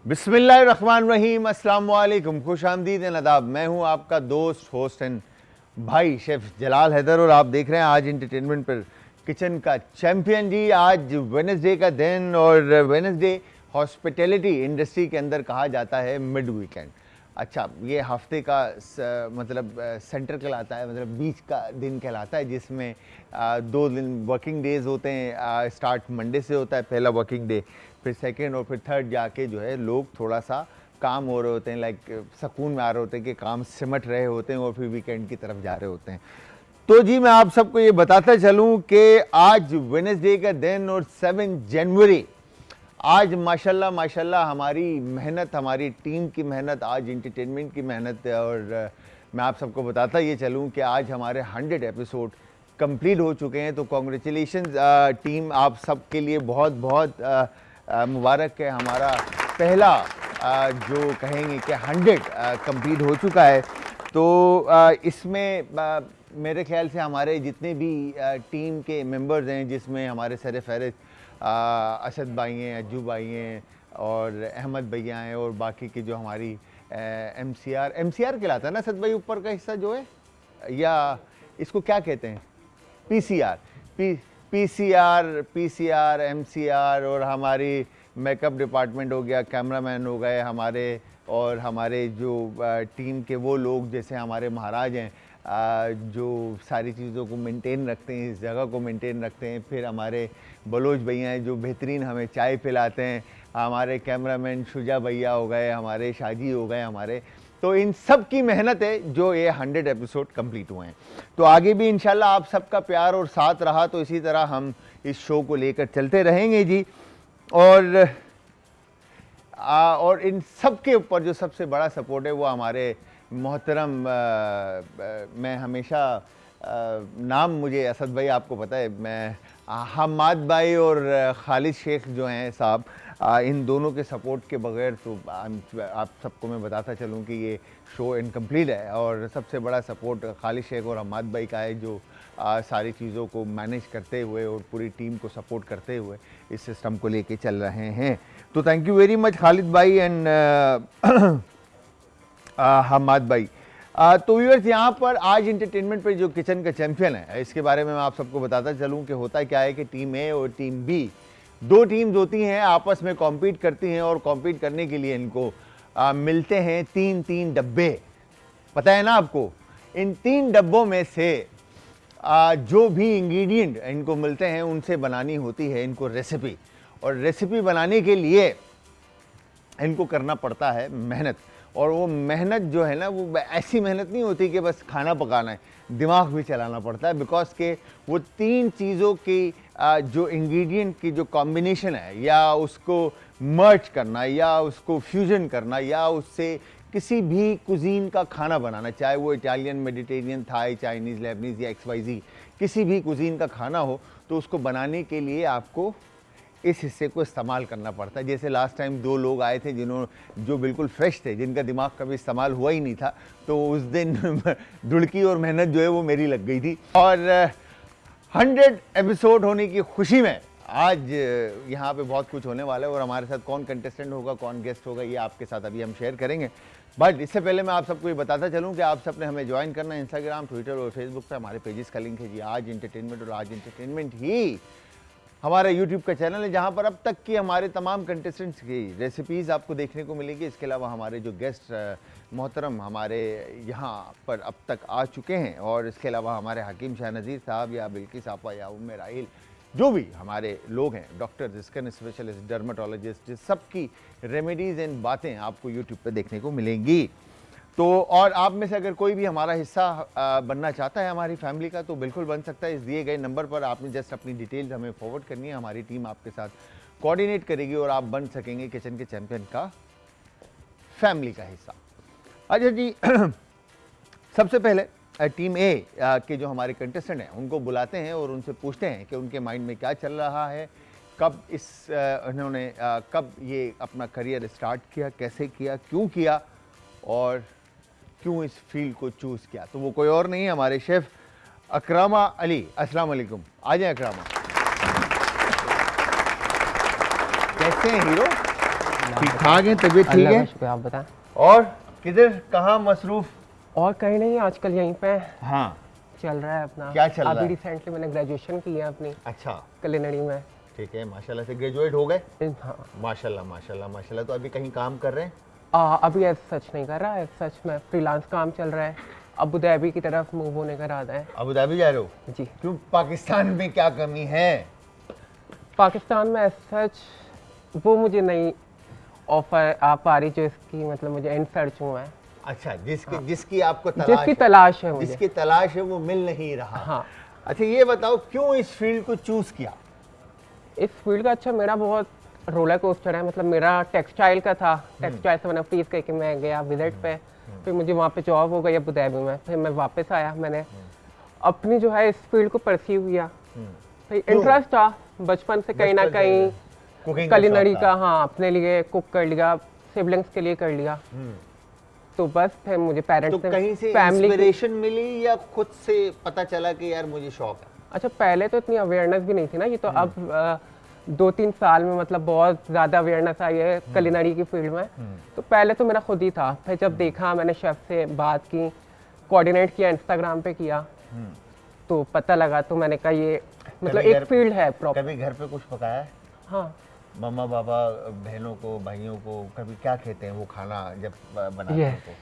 बिस्मिल्लाहिर्रहमानिर्रहीम, अस्सलाम वालेकुम, खुश आमदीद नदाब। मैं हूं आपका दोस्त, होस्ट एंड भाई शेफ़ जलाल हैदर और आप देख रहे हैं आज इंटरटेनमेंट पर किचन का चैम्पियन। जी, आज वेडनेसडे का दिन और वेडनेसडे हॉस्पिटैलिटी इंडस्ट्री के अंदर कहा जाता है मिड वीकेंड। अच्छा, ये हफ्ते का मतलब सेंटर कहलाता है, मतलब बीच का दिन कहलाता है, जिसमें 2 दिन वर्किंग डेज होते हैं। स्टार्ट मंडे से होता है पहला वर्किंग डे, फिर सेकंड और फिर थर्ड जाके जो है लोग थोड़ा सा काम हो रहे होते हैं, लाइक सुकून में आ रहे होते हैं कि काम सिमट रहे होते हैं और फिर वीकेंड की तरफ जा रहे होते हैं। तो जी, मैं आप सबको ये बताता चलूँ कि आज वेडनेसडे का दिन और 7 जनवरी, आज माशाल्लाह माशाल्लाह हमारी मेहनत, हमारी टीम की मेहनत, आज इंटरटेनमेंट की मेहनत है। और मैं आप सबको बताता ये चलूँ कि आज हमारे 100 एपिसोड कंप्लीट हो चुके हैं। तो कॉन्ग्रेचुलेशंस टीम, आप सब के लिए बहुत बहुत मुबारक है। हमारा पहला जो कहेंगे कि 100 कंप्लीट हो चुका है। तो इसमें मेरे ख्याल से हमारे जितने भी टीम के मेंबर्स हैं, जिसमें हमारे सर फहरिस्त असद भाई हैं, अज्जू भाई हैं और अहमद भैया हैं, और बाकी की जो हमारी एमसीआर कहलाता है ना असद भाई, ऊपर का हिस्सा जो है, या इसको क्या कहते हैं, पीसीआर, एमसीआर, और हमारी मेकअप डिपार्टमेंट हो गया, कैमरामैन हो गए हमारे, और हमारे जो टीम के वो लोग जैसे हमारे महाराज हैं जो सारी चीज़ों को मेंटेन रखते हैं, इस जगह को मेंटेन रखते हैं। फिर हमारे बलोच भैया हैं जो बेहतरीन हमें चाय पिलाते हैं, हमारे कैमरामैन शुजा भैया हो गए, हमारे शाजी हो गए हमारे। तो इन सब की मेहनत है जो ये 100 एपिसोड कंप्लीट हुए हैं। तो आगे भी इंशाल्लाह आप सबका प्यार और साथ रहा तो इसी तरह हम इस शो को लेकर चलते रहेंगे जी। और इन सब के ऊपर जो सबसे बड़ा सपोर्ट है वो हमारे मोहतरम, मैं हमेशा नाम मुझे असद भाई आपको पता है, मैं हमाद भाई और खालिद शेख जो हैं साहब, इन दोनों के सपोर्ट के बगैर तो आप सबको मैं बताता चलूँ कि ये शो इनकम्प्लीट है। और सबसे बड़ा सपोर्ट खालिद शेख और हमाद भाई का है जो सारी चीज़ों को मैनेज करते हुए और पूरी टीम को सपोर्ट करते हुए इस सिस्टम को लेके चल रहे हैं। तो thank you very much Khalid भाई एंड हमाद भाई। तो व्यूअर्स, यहाँ पर आज इंटरटेनमेंट पर जो किचन का चैम्पियन है, इसके बारे में मैं आप सबको बताता चलूँ कि होता क्या है कि टीम ए और टीम बी, 2 टीम्स होती हैं, आपस में कॉम्पीट करती हैं, और कॉम्पीट करने के लिए इनको मिलते हैं 3-3 डब्बे, पता है ना आपको। इन 3 डब्बों में से जो भी इंग्रेडिएंट इनको मिलते हैं उनसे बनानी होती है इनको रेसिपी, और रेसिपी बनाने के लिए इनको करना पड़ता है मेहनत। और वो मेहनत जो है ना, वो ऐसी मेहनत नहीं होती कि बस खाना पकाना है, दिमाग भी चलाना पड़ता है, बिकॉज के वो 3 चीज़ों की जो इंग्रेडिएंट की जो कॉम्बिनेशन है, या उसको मर्ज करना, या उसको फ्यूजन करना, या उससे किसी भी कुजीन का खाना बनाना, चाहे वो Italian, Mediterranean, Thai, Chinese, Lebanese या XYZ किसी भी कुजीन का खाना हो, तो उसको बनाने के लिए आपको इस हिस्से को इस्तेमाल करना पड़ता है। जैसे लास्ट टाइम 2 लोग आए थे जो बिल्कुल फ्रेश थे, जिनका दिमाग कभी इस्तेमाल हुआ ही नहीं था, तो उस दिन धुड़की और मेहनत जो है वो मेरी लग गई थी। और 100 एपिसोड होने की खुशी में आज यहाँ पे बहुत कुछ होने वाला है, और हमारे साथ कौन कंटेस्टेंट होगा, कौन गेस्ट होगा, ये आपके साथ अभी हम शेयर करेंगे। बट इससे पहले मैं आप सबको ये बताता चलूँ कि आप सब ने हमें ज्वाइन करना है इंस्टाग्राम, ट्विटर और फेसबुक पे, हमारे पेजेस का लिंक है जी आज इंटरटेनमेंट, और आज इंटरटेनमेंट ही हमारा यूट्यूब का चैनल है, जहाँ पर अब तक की हमारे तमाम कंटेस्टेंट्स की रेसिपीज़ आपको देखने को मिलेगी। इसके अलावा हमारे जो गेस्ट मोहतरम हमारे यहाँ पर अब तक आ चुके हैं, और इसके अलावा हमारे हकीम शाह नज़ीर साहब, या बिल्किस आपा, या उम्मे राहिल, जो भी हमारे लोग हैं, डॉक्टर, स्किन स्पेशलिस्ट, डर्माटोलॉजिस्ट, सबकी रेमेडीज़ एंड बातें आपको यूट्यूब पर देखने को मिलेंगी। तो और आप में से अगर कोई भी हमारा हिस्सा बनना चाहता है हमारी फैमिली का, तो बिल्कुल बन सकता है। इस दिए गए नंबर पर आपने जस्ट अपनी डिटेल्स हमें फॉरवर्ड करनी है, हमारी टीम आपके साथ कोऑर्डिनेट करेगी और आप बन सकेंगे किचन के चैंपियन का फैमिली का हिस्सा। अच्छा जी, सबसे पहले टीम ए के जो हमारे कंटेस्टेंट हैं उनको बुलाते हैं और उनसे पूछते हैं कि उनके माइंड में क्या चल रहा है, कब इन्होंने कब ये अपना करियर स्टार्ट किया, कैसे किया, क्यों किया, और क्यों इस फील्ड को चूज़ किया। तो वो कोई और नहीं है, हमारे शेफ़ अकरामा अली। अस्सलाम वालेकुम, आ जाए अकरामा। कैसे हैं हीरो? ठीक ठाक है, तबीयत ठीक अल्लाह है? का शुक्र, आप बताएं। और किधर कहाँ मसरूफ? और कहीं नहीं, आजकल यहीं पे हाँ, चल रहा है अपना। क्या चल रहा अभी है? रिसेंटली मैंने ग्रेजुएशन की है अपनी अच्छा, कुलिनरी में। ठीक है, माशाल्लाह से ग्रेजुएट हो गए। हाँ। माशाल्लाह माशाल्लाह माशाल्लाह। तो अभी कहीं काम कर रहे हैं? अभी ऐसा सच नहीं कर रहा है, सच में फ्रीलांस काम चल रहा है। अबू धाबी की तरफ मूव होने का इरादा है। अबू धाबी जा रहे हो? जी। क्यों, पाकिस्तान में क्या कमी है? पाकिस्तान में सच वो मुझे नई ऑफर आ पा रही जो इसकी मतलब मुझे एंड सर्च हुआ है। अच्छा, जिसकी हाँ। जिसकी आपको तलाश जिसकी है, तलाश है मुझे। जिसकी तलाश है वो मिल नहीं रहा। हाँ। अच्छा, ये बताओ क्यों इस फील्ड को चूज किया? इस फील्ड का अच्छा मेरा बहुत रोलर कोस्टर है। मतलब मेरा टेक्सटाइल का था, टेक्सटाइल से मैंने फीस करके मैं गया विजिट पे, फिर मुझे वहाँ पे जॉब हो गई अबू धाबी में, फिर मैं वापस आया, मैंने अपनी जो है इस फील्ड को परसीव किया। फिर इंटरेस्ट था बचपन से कहीं ना बचपन से कहीं कुकिंग का कुलिनरी शौक का। हाँ, अपने लिए कुक कर लिया, सिबलिंग्स के लिए कर लिया। तो बस फिर मुझे तो पेरेंट्स ने कहीं से फैमिली इंस्पिरेशन मिली या खुद से पता चला कि यार मुझे शौक है? अच्छा, पहले तो इतनी अवेयरनेस भी नहीं थी ना, ये तो अब 2-3 साल में मतलब बहुत ज़्यादा अवेयरनेस आई है कुलिनरी की फील्ड में। तो पहले तो मेरा खुद ही था, फिर जब देखा मैंने शेफ से बात की, कोऑर्डिनेट किया, इंस्टाग्राम पे किया, तो पता लगा, तो मैंने कहा ये मतलब कभी एक फील्ड है प्रॉपर। कभी घर पे कुछ पकाया है? हाँ, मम्मा पापा बहनों को भाइयों को कभी क्या कहते हैं वो खाना जब बनाते Yes. हैं तो?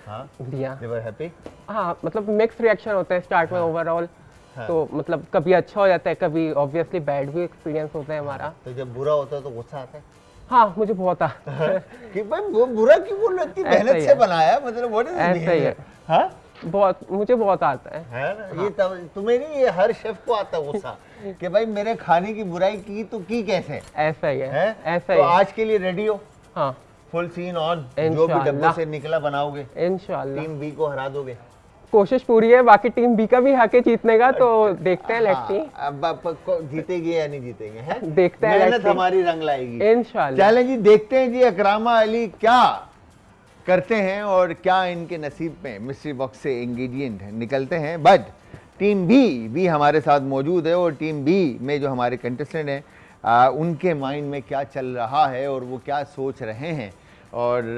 हाँ, दिया। दे वर हैप्पी? हाँ, मतलब मिक्स रिएक्शन होते हैं स्टार्ट में ओवरऑल। तो मतलब कभी अच्छा हो जाता है, कभी ऑब्वियसली बैड भी एक्सपीरियंस होता है हमारा। तो जब बुरा होता है तो गुस्सा आता है हाँ, मुझे बहुत आता कि भाई वो बुरा क्यों बोल रहे हो? इतनी ऐसा मेहनत ही से है। बनाया, मतलब व्हाट इज ऐसा ही है। हाँ, बहुत, मुझे बहुत आता है। है ना? ये तब तुम्हें नहीं, ये हर शेफ को आता है गुस्सा कि भाई मेरे खाने की बुराई की तो की कैसे? ऐसा ही है, है? ऐसा तो ही है। आज के लिए रेडी हो? हाँ, फुल सीन ऑन, जो भी डब्बे इंशाल्लाह। से निकला बनाओगे, इंशाल्लाह टीम बी को हरा दोगे? कोशिश पूरी है, बाकी टीम बी का भी हक है जीतने का, तो देखते हैं, लेट्स सी। हाँ, अब जीतेंगे या नहीं जीतेंगे, है? देखते हैं, मेहनत let's see। हमारी रंग लाएगी इंशाल्लाह। चलें जी, देखते हैं जी अकरामा अली क्या करते हैं और क्या इनके नसीब में मिस्ट्री बॉक्स से इंग्रेडिएंट निकलते हैं। बट टीम बी भी हमारे साथ मौजूद है और टीम बी में जो हमारे कंटेस्टेंट हैं उनके माइंड में क्या चल रहा है और वो क्या सोच रहे हैं और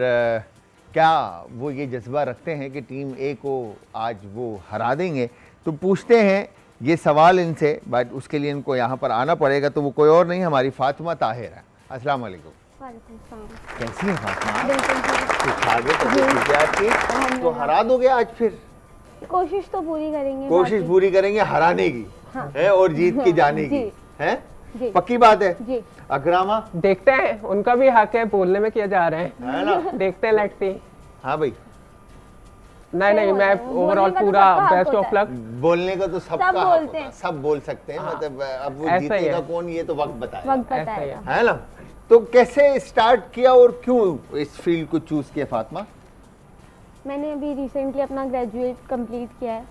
क्या वो ये जज्बा रखते हैं कि टीम ए को आज वो हरा देंगे। तो पूछते हैं ये सवाल इनसे, बट उसके लिए इनको यहाँ पर आना पड़ेगा। तो वो कोई और नहीं, हमारी फातिमा ताहिर है। अस्सलाम वालेकुम। वालेकुम सलाम। कैसी है फातिमा? बिल्कुल ठीक। कुछ आगे तो ठीक है आपकी, तो हरा दोगे आज फिर? कोशिश तो पूरी करेंगे। कोशिश पूरी करेंगे हराने की, हाँ। है, और जीत के जाने की, जी। है? जी। पक्की बात है। जी। अकरामा, देखते हैं, उनका भी हक है, बोलने में किया जा रहा है है ना? देखते हैं, लेट्स सी। हाँ भाई, नहीं, मैं बोलने ओवरऑल का तो पूरा सबका हक बेस्ट होता ऑफ है। लक। बोलने का तो सबका सब हक बोलते होता है, हैं। सब बोल सकते हैं, मतलब अब वो ऐसा ही जीतेगा है। कौन ये तो वक्त बताएगा, वक्त ऐसा ही बताएगा। है ना? तो कैसे स्टार्ट किया और क्यों इस फील्ड को चूज किया फातिमा? मैंने अभी रिसेंटली अपना ग्रेजुएट कंप्लीट किया है।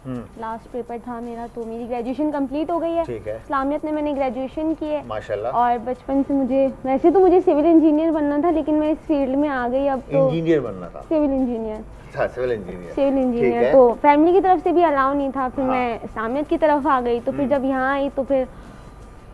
लास्ट पेपर था मेरा, तो मेरी ग्रेजुएशन कंप्लीट हो गई है। ठीक है। इस्लामियत में मैंने ग्रेजुएशन की है। माशाल्लाह। और बचपन से मुझे, वैसे तो मुझे सिविल इंजीनियर बनना था, लेकिन मैं इस फील्ड में आ गई अब तो। इंजीनियर बनना था? Civil engineer. अच्छा, सिविल इंजीनियर। सिविल ठीक इंजीनियर है। तो फैमिली की तरफ से भी अलाउ नहीं था। फिर हाँ। मैं इस्लामियत की तरफ आ गई, तो फिर जब यहाँ आई तो फिर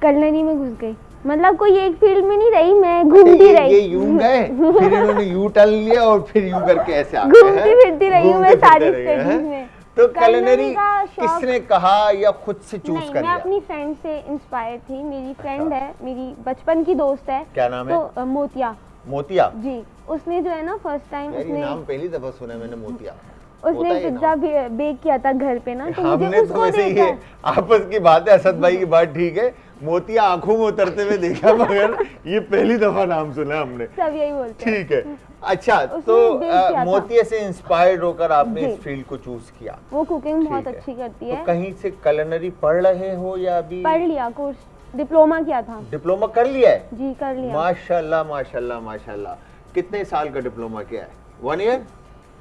कुलिनरी में घुस गई। मतलब कोई एक फील्ड में नहीं रही, मैं घूमती ये रही। यूं गए, फिर इन्होंने यू टर्न लिया और फिर यूं करके ऐसे आ गए, घूमती हैं? फिरती रही हूँ मैं घूमते सारी फिरते रहे, हैं? स्टडीज में। तो culinary कुलिनरी का शौक- किसने कहा या खुद से चूज नहीं, कर मैं लिया? अपनी फ्रेंड से इंस्पायर थी। मेरी फ्रेंड है, मेरी बचपन की दोस्त है। क्या नाम है? तो मोतिया मोतिया? जी। उसने जो है ना फर्स्ट टाइम यार ये उसने नाम पहली दफा सुना है मैंने, मोतिया। होता उसने है ये पिज्जा नाम? बेक किया था घर पे ना, तो मुझे हमने तो उसको वैसे देखा। ये आपस की बात है, असद भाई की बात ठीक है, मोतिया आंखों में उतरते हुए देखा, मगर ये पहली दफा नाम सुना हमने। सब यही बोलते हैं। ठीक है। अच्छा, उसने तो बेक किया था। मोतिया से इंस्पायर्ड होकर आपने जी। इस फील्ड को चूज किया। वो कुकिंग बहुत ठीक है। अच्छी करती तो है। कहीं से कुलिनरी पढ़ रहे हो या अभी पढ़ लिया कोर्स, डिप्लोमा किया था। डिप्लोमा कर लिया है? जी, कर लिया। माशाल्लाह माशाल्लाह माशाल्लाह। कितने साल का डिप्लोमा किया है? 1 ईयर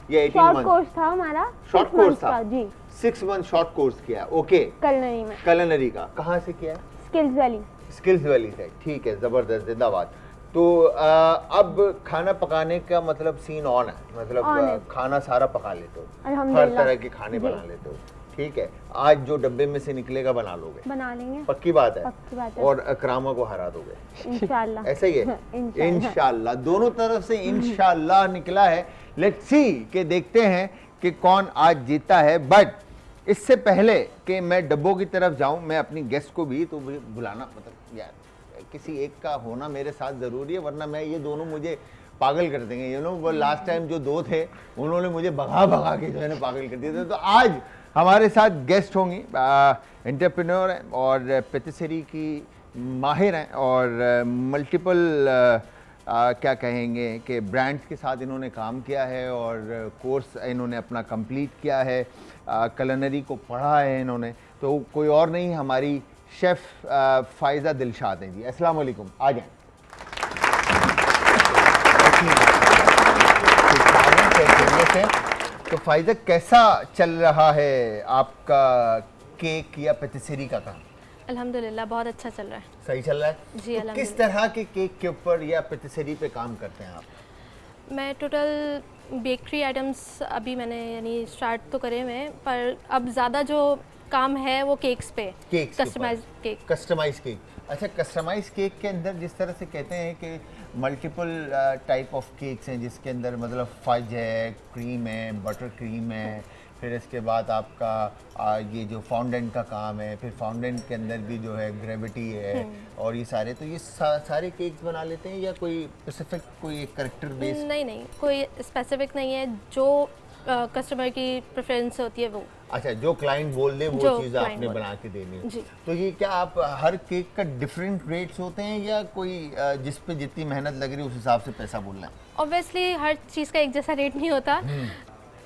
या 18 शॉर्ट मंथ? कोर्स था हमारा। शॉर्ट 6 कोर्स months था? का, जी। 6 मंथ शॉर्ट कोर्स किया, ओके। कुलिनरी में कुलिनरी का कहाँ से किया है? Skills valley. स्किल्स वैली से, ठीक है, जबरदस्त, जिंदाबाद। तो अब खाना पकाने का मतलब सीन ऑन है, मतलब On है। खाना सारा पका लेते हो, हर अल्हम्दुलिल्लाह। तरह के खाने जी। बना लेते हो, ठीक है, आज जो डब्बे में से निकलेगा बना लोगे, बना लेंगे, पक्की बात है, पक्की बात है। और अकरामा को हरा दोगे इंशाल्लाह। ऐसा ही है इंशाल्लाह। इंशाल्लाह, दोनों तरफ से इंशाल्लाह निकला है। लेट्स सी कि देखते हैं कि कौन आज जीता है। बट इससे पहले कि मैं डब्बों की तरफ जाऊं, मैं अपनी गेस्ट को भी तो बुलाना, मतलब यार किसी एक का होना मेरे साथ ज़रूरी है, वरना मैं ये दोनों मुझे पागल कर देंगे। यू नो, वो लास्ट टाइम जो दो थे उन्होंने मुझे भगा भगा के जो है ना पागल कर दिया था। तो आज हमारे साथ गेस्ट होंगी, एंटरप्रेन्योर हैं और पेटिसरी की माहिर हैं और मल्टीपल क्या कहेंगे कि ब्रांड्स के साथ इन्होंने काम किया है और कोर्स इन्होंने अपना कंप्लीट किया है, कुलिनरी को पढ़ा है इन्होंने। तो कोई और नहीं, हमारी शेफ़ फ़ाइज़ा दिलशाद हैं जी। अस्सलाम वालेकुम, आ जाएं। तो फ़ाइज़ा, कैसा चल रहा है आपका केक या पेटिसरी का काम? अल्हम्दुलिल्लाह बहुत अच्छा चल रहा है सही चल रहा है जी, तो किस अल्हम्दुलिल्लाह। तरह के केक के ऊपर या पेटिसरी पे काम करते हैं आप? मैं टोटल बेकरी आइटम्स अभी मैंने यानी स्टार्ट तो करे हुए हैं, पर अब ज़्यादा जो काम है वो केक्स पे, cakes customize cake. Customize cake. अच्छा, कस्टमाइज केक के अंदर जिस तरह से कहते हैं कि मल्टीपल टाइप ऑफ केक्स हैं, जिसके अंदर मतलब फज है, क्रीम है, बटर क्रीम है, फिर इसके बाद आपका ये जो फाउंडेंट का काम है, फिर फाउंडेंट के अंदर भी जो है ग्रेविटी है और ये सारे, तो ये सारे केक्स बना लेते हैं या कोई स्पेसिफिक कोई एक करेक्टर बेस्ड? नहीं नहीं, कोई स्पेसिफिक नहीं है, जो कस्टमर की प्रेफरेंस होती है वो। अच्छा, जो क्लाइंट बोल दे वो जो चीज़ client आपने बोले। बना के देनी है। जी। तो ये क्या आप हर केक का डिफरेंट रेट्स होते हैं या कोई जिस पे जितनी मेहनत लग रही है उस हिसाब से पैसा बोलना है? ऑब्वियसली हर चीज़ का एक जैसा रेट नहीं होता,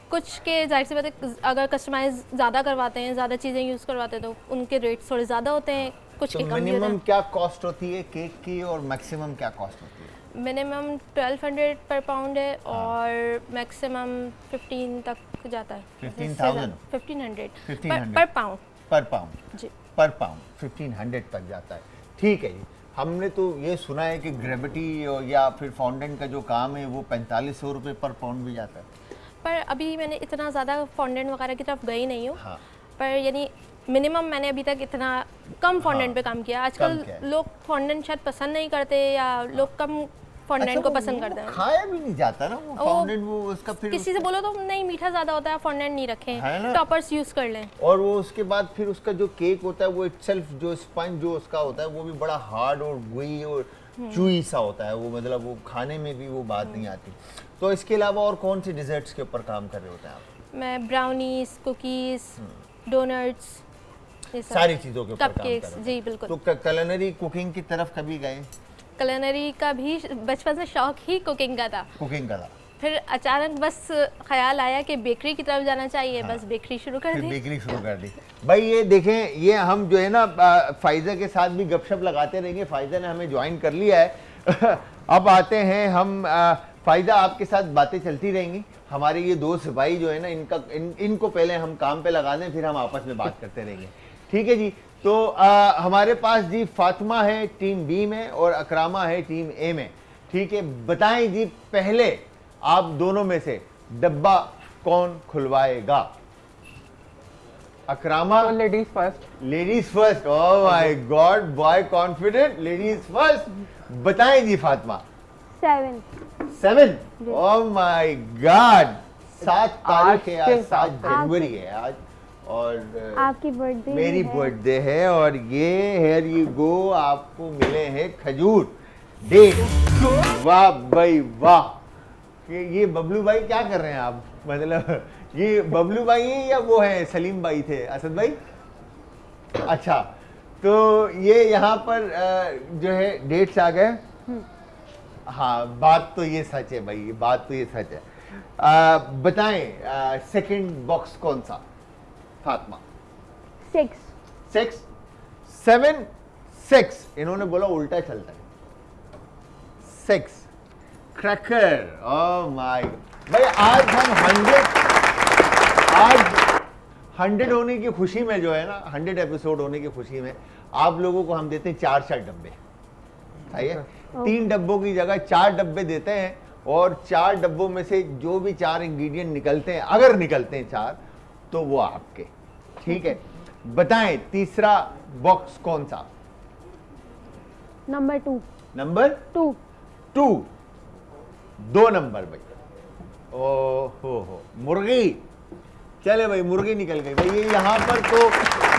कुछ के जाहिर सी बात है अगर कस्टमाइज ज़्यादा करवाते हैं, ज़्यादा चीज़ें यूज़ करवाते हैं तो उनके रेट्स थोड़े ज़्यादा होते हैं, कुछ तो के कम भी होते मिनिमम हैं। क्या कॉस्ट होती है केक की और मैक्सिमम क्या कॉस्ट होती है? मिनिमम 1200 पर पाउंड है और मैक्सिमम 15 तक जाता है। 15,000? 1500 1500 पर पाउंड। पर पाउंड? जी। पर पाउंड 1500 तक जाता है। ठीक है जी। हमने तो ये सुना है कि ग्रेविटी या फिर फाउंडेंट का जो काम है वो 4500 रुपये पर पाउंड भी जाता है। पर अभी मैंने इतना ज़्यादा फॉन्डेंट वगैरह की तरफ गई नहीं हूँ। हाँ। पर यानी मिनिमम मैंने अभी तक इतना कम फॉन्डेंट पे काम किया। आजकल किया है। लोग फॉन्डेंट शायद पसंद नहीं करते या लोग कम फॉन्डेंट अच्छा, को वो पसंद करते हैं। खाया भी नहीं जाता ना वो फाउंडेंट, वो उसका फिर किसी से बोलो तो नहीं, मीठा ज़्यादा होता है, फॉन्डेंट नहीं है रखें, ना? टॉपर्स यूज़ कर लें। और वो उसके बाद फिर उसका जो केक होता है वो इटसेल्फ जो स्पंज जो उसका होता है वो भी बड़ा हार्ड और गुई और चूई सा होता है, वो मतलब वो खाने में भी वो बात नहीं आती। तो इसके अलावा और कौन से डिजर्ट्स के ऊपर काम कर रहे होते हैं आप? मैं ब्राउनीज, कुकीज़, डोनट्स, ये सब सारी चीज़ों के ऊपर काम कर रहे कपकेक्स। होते जी हैं। बिल्कुल। तो कुलिनरी कुकिंग की तरफ कभी गए? कुलिनरी का भी बचपन से शौक ही कुकिंग का था, कुकिंग का था, फिर अचानक बस ख्याल आया कि बेकरी की तरफ जाना चाहिए, बस बेकरी शुरू कर फिर दी। बेकरी शुरू कर दी। भाई ये देखें, ये हम जो है ना फ़ाइज़ा के साथ भी गपशप लगाते रहेंगे। फ़ाइज़ा ने हमें ज्वाइन कर लिया है अब आते हैं हम फ़ाइज़ा, आपके साथ बातें चलती रहेंगी। हमारे ये दो सिपाही जो है ना, इनको पहले हम काम पे लगा दें, फिर हम आपस में बात करते रहेंगे। ठीक है जी। तो हमारे पास जी फातिमा है टीम बी में और अकरामा है टीम ए में। ठीक है, बताएं जी पहले आप दोनों में से डब्बा कौन खुलवाएगा? Akrama? Ladies first. Ladies first. Oh my god, boy confident, ladies first. बताएं जी फातिमा। 7। 7? ओह माय गॉड, 7 तारीख है आज, आज 7 जनवरी है आज, और आपकी बर्थडे मेरी बर्थडे है और ये हेयर यू गो, आपको मिले हैं खजूर डेट। वाह भाई वाह। ये बबलू भाई क्या कर रहे हैं आप? मतलब ये बबलू भाई हैं या वो है सलीम भाई थे, असद भाई? अच्छा, तो ये यहाँ पर जो है डेट्स आ गए। हाँ, बात तो ये सच है भाई, बात तो ये सच है। बताएं सेकंड बॉक्स कौन सा फातिमा? 6। 6? 7 6 इन्होंने बोला उल्टा चलता है। 6 क्रैकर। ओह माय भाई, आज हम 100 होने की खुशी में जो है ना, 100 एपिसोड होने की खुशी में आप लोगों को हम देते हैं 4 डब्बे। सही है, 3 डब्बों की जगह 4 डब्बे देते हैं और 4 डब्बों में से जो भी 4 इंग्रेडिएंट निकलते हैं, अगर निकलते हैं 4, तो वो आपके। ठीक है, बताएं तीसरा बॉक्स कौन सा? नंबर 2। नंबर 2। 2, 2 नंबर भाई। ओ हो मुर्गी, चले भाई मुर्गी निकल गई भाई। ये यहाँ पर तो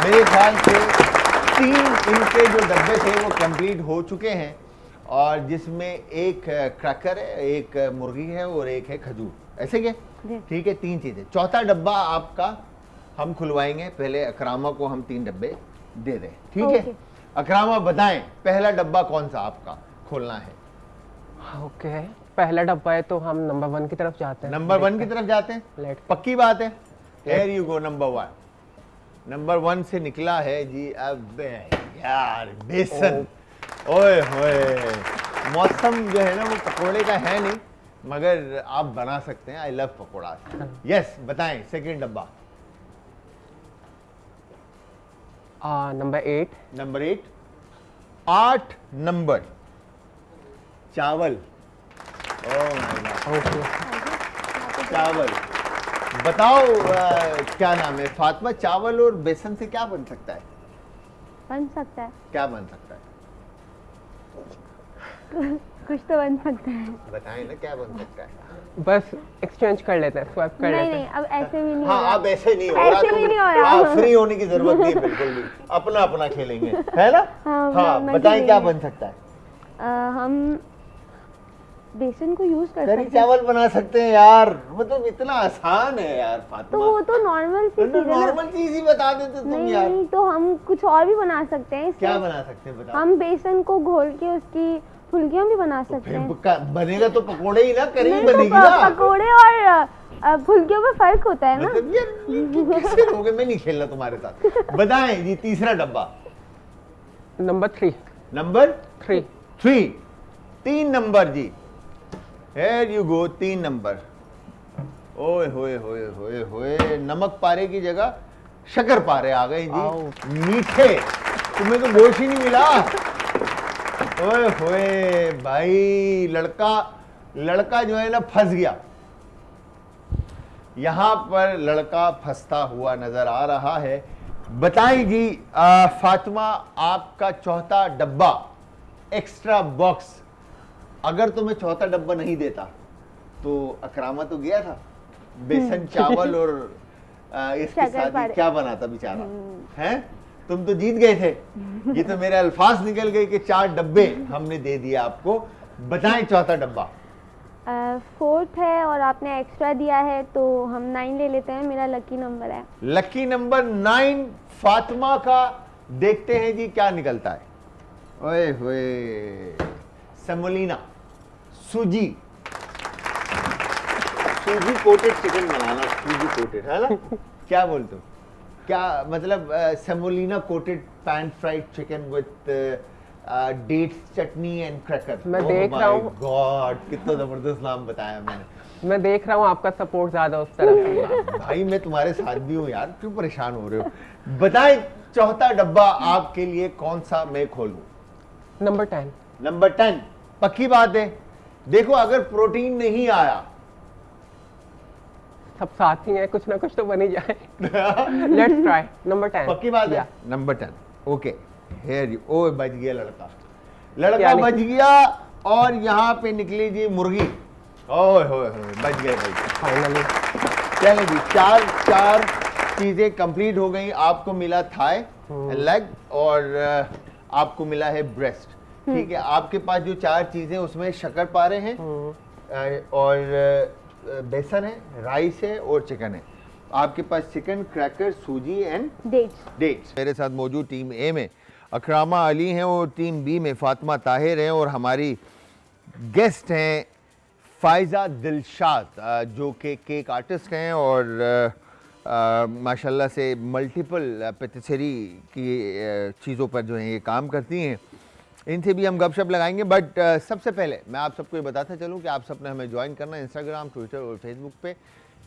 मेरे ख्याल से 3 इनके जो डब्बे थे वो कंप्लीट हो चुके हैं, और जिसमें एक क्रैकर है, एक मुर्गी है और एक है खजूर, ऐसे क्या? जी। ठीक है, 3 चीजें। चौथा डब्बा आपका हम खुलवाएंगे, पहले अकरामा को हम 3 डब्बे दे दें, ठीक है? ओके। अकरामा बताएं पहला डब्बा कौन सा आपका खोलना है? ओके, पहला डब्बा है तो हम नंबर 1 की तरफ जाते हैं। नंबर 1 की तरफ जाते हैं, लेट। पक्की बात है? Here you go, number 1। Number 1 से निकला है जी, अब यार बेसन। ओए होए, मौसम जो है ना वो पकोड़े का है नहीं, मगर आप बना सकते हैं। I love pakora. यस, बताएं सेकंड डब्बा। नंबर 8। नंबर 8, 8 नंबर, चावल। ओह माय गॉड, ओके, चावल। बताओ क्या नाम है फातिमा, चावल और बेसन से क्या बन सकता है? बन सकता है, क्या बन सकता है? कुछ तो बन सकता है। बताएं ना क्या बन सकता है? बस एक्सचेंज कर लेते हैं, स्वैप कर नहीं लेते नहीं, हैं। अब ऐसे भी नहीं हाँ, होगा। अब ऐसे नहीं हो रहा, ऐसे भी नहीं हो रहा। हाँ, फ्री होने की जरूरत नहीं है बिल्कुल भी, अपना अपना खेलेंगे, है ना? हाँ, हाँ, अपना बताएं क्या खेलेंगे। बन सकता है? हम बेसन को यूज कर करी सकते हैं। चावल बना सकते हैं यार, मतलब इतना आसान है यार तो फातिमा। वो तो नॉर्मल सी चीज है ना। नॉर्मल चीज ही बता देते तुम नहीं यार। नहीं, तो हम कुछ और भी बना सकते हैं इससे। क्या बना सकते हैं बताओ? हम बेसन को घोल के उसकी फुल्कियां भी बना सकते हैं। बनेगा तो पकोड़े ही ना, करी नहीं बनेगी तो ना। पकोड़े और फुल्कियों में फर्क होता है ना। मतलब यार कैसे लोगे, मैं नहीं खेलना तुम्हारे साथ। बताएं जी तीसरा डब्बा। नंबर 3। नंबर 3। 3, 3 नंबर जी। Here you go, 3 number. ओए होए होए होए होए, नमक पारे की जगह शक्कर पारे आ गए आओ। जी, मीठे। तुम्हें तो गोश्त ही नहीं मिला। ओए होए भाई, लड़का जो है ना फंस गया। यहां पर लड़का फंसता हुआ नजर आ रहा है। बताएं जी फातिमा, आपका चौथा डब्बा एक्स्ट्रा बॉक्स, अगर तुम्हें चौथा डब्बा नहीं देता तो अकरामा तो गया था, बेसन चावल और इसके शक्कर साथ ही पारे। क्या बना था बेचारा, हैं? तुम तो जीत गए थे। ये तो मेरे अल्फाज निकल गए कि 4 डब्बे हमने दे दिए आपको। बताएं चौथा डब्बा। 4th है और आपने एक्स्ट्रा दिया है तो हम 9 ले लेते हैं, मेरा लकी नंबर है। लकी नंबर 9 फातिमा का। देखते हैं जी क्या निकलता है। ओए होए, सेमोलिना, सूजी कोटेड चिकन बनाना, सूजी कोटेड, है ना? क्या बोलते हो? क्या मतलब semolina coated pan fried chicken with dates chutney and cracker. मैं देख रहा हूँ। गॉड, कितना जबरदस्त नाम बताया मैंने। मैं देख रहा हूँ आपका सपोर्ट ज्यादा उस तरफ है। भाई मैं तुम्हारे साथ भी हूँ यार, क्यों परेशान हो रहे हो? बताएं चौथा डब्बा आपके लिए कौन सा मैं खोलूं? नंबर 10। नंबर 10, पक्की बात है। देखो अगर प्रोटीन नहीं आया सब साथ ही हैं, कुछ ना कुछ तो बन ही जाए। Let's try number 10। पक्की बात है। Yeah. Number 10, okay. Here you. ओ बच गया लड़का क्या बच गया, और यहाँ पे निकली जी मुर्गी। ओए होए होए, बच गए भाई फाइनली। चले जी, चार चीजें कंप्लीट हो गई। आपको मिला थाई, लेग, और आपको मिला है ब्रेस्ट। ठीक है, आपके पास जो 4 चीजें उसमें शक्कर पारे हैं, और बेसन है, राइस है और चिकन है। आपके पास चिकन, क्रैकर, सूजी एंड डेट्स। मेरे साथ मौजूद टीम ए में अकरामा अली हैं और टीम बी में फातिमा ताहिर हैं, और हमारी गेस्ट हैं फायजा दिलशाद, जो कि केक आर्टिस्ट हैं और माशाल्लाह से मल्टीपल पेटिसरी की चीज़ों पर जो है ये काम करती हैं। इनसे भी हम गपशप लगाएंगे, बट सबसे पहले मैं आप सबको ये बताता चलूँ कि आप सबने हमें ज्वाइन करना है इंस्टाग्राम, ट्विटर और फेसबुक पे।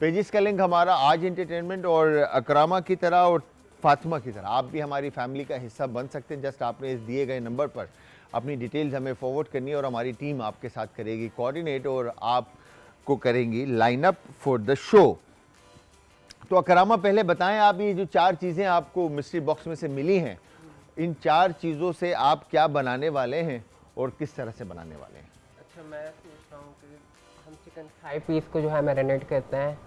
पेजेस का लिंक हमारा आज एंटरटेनमेंट, और अकरामा की तरह और फातिमा की तरह आप भी हमारी फैमिली का हिस्सा बन सकते हैं। जस्ट आपने इस दिए गए नंबर पर अपनी डिटेल्स हमें फॉरवर्ड करनी है, और हमारी टीम आपके साथ करेगी कोऑर्डिनेट, और आपको करेंगी line up for the show. तो अकरामा पहले बताएं, आप ये जो 4 चीज़ें आपको मिस्ट्री बॉक्स में से मिली हैं, इन 4 चीज़ों से आप क्या बनाने वाले हैं और किस तरह से बनाने वाले हैं? अच्छा, मैं सोच रहा हूँ कि हम चिकन थाई पीस को जो है मैरिनेट करते हैं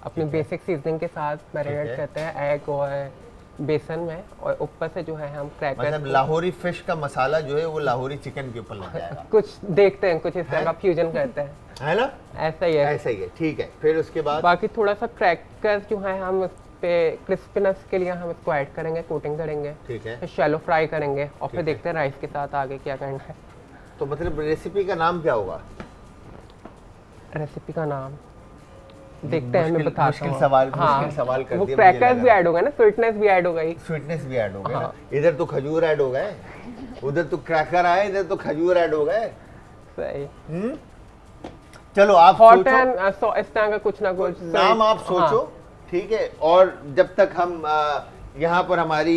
अपनी बेसिक सीजनिंग के साथ मैरिनेट करते हैं एग और बेसन में, और ऊपर से जो है हम क्रैकर मतलब लाहौरी फिश का मसाला जो है वो लाहौरी चिकन के ऊपर लग जाएगा। कुछ देखते हैं, कुछ इस तरह का फ्यूजन करते हैं, है ना? ऐसा ही है। ऐसा ही है, ठीक है। फिर उसके बाद बाकी थोड़ा सा क्रैकर जो है हम उस पे क्रिस्पीनेस के लिए हम इसको ऐड करेंगे, कोटिंग करेंगे, ठीक है। फिर शैलो फ्राई करेंगे और फिर है। देखते हैं राइस के साथ आगे क्या करना है। तो मतलब रेसिपी का नाम क्या होगा? रेसिपी का नाम देखते हैं, मैं मुश्किल- बताता मुश्किल हूँ। सवाल हाँ, मुश्किल सवाल कर वो दिया, मुझे क्रैकर्स लगा। भी ऐड हो गए ना, स्वीटनेस भी ऐड हो गई। स्वीटनेस भी ऐड हो गया हाँ। ना। इधर तो खजूर ऐड हो गए, उधर तो क्रैकर आए, इधर तो खजूर ऐड हो गए। सही। चलो आप हॉट सोचो, एंड इस तरह का कुछ ना कुछ नाम आप हाँ। सोचो, ठीक है। और जब तक हम यहाँ पर हमारी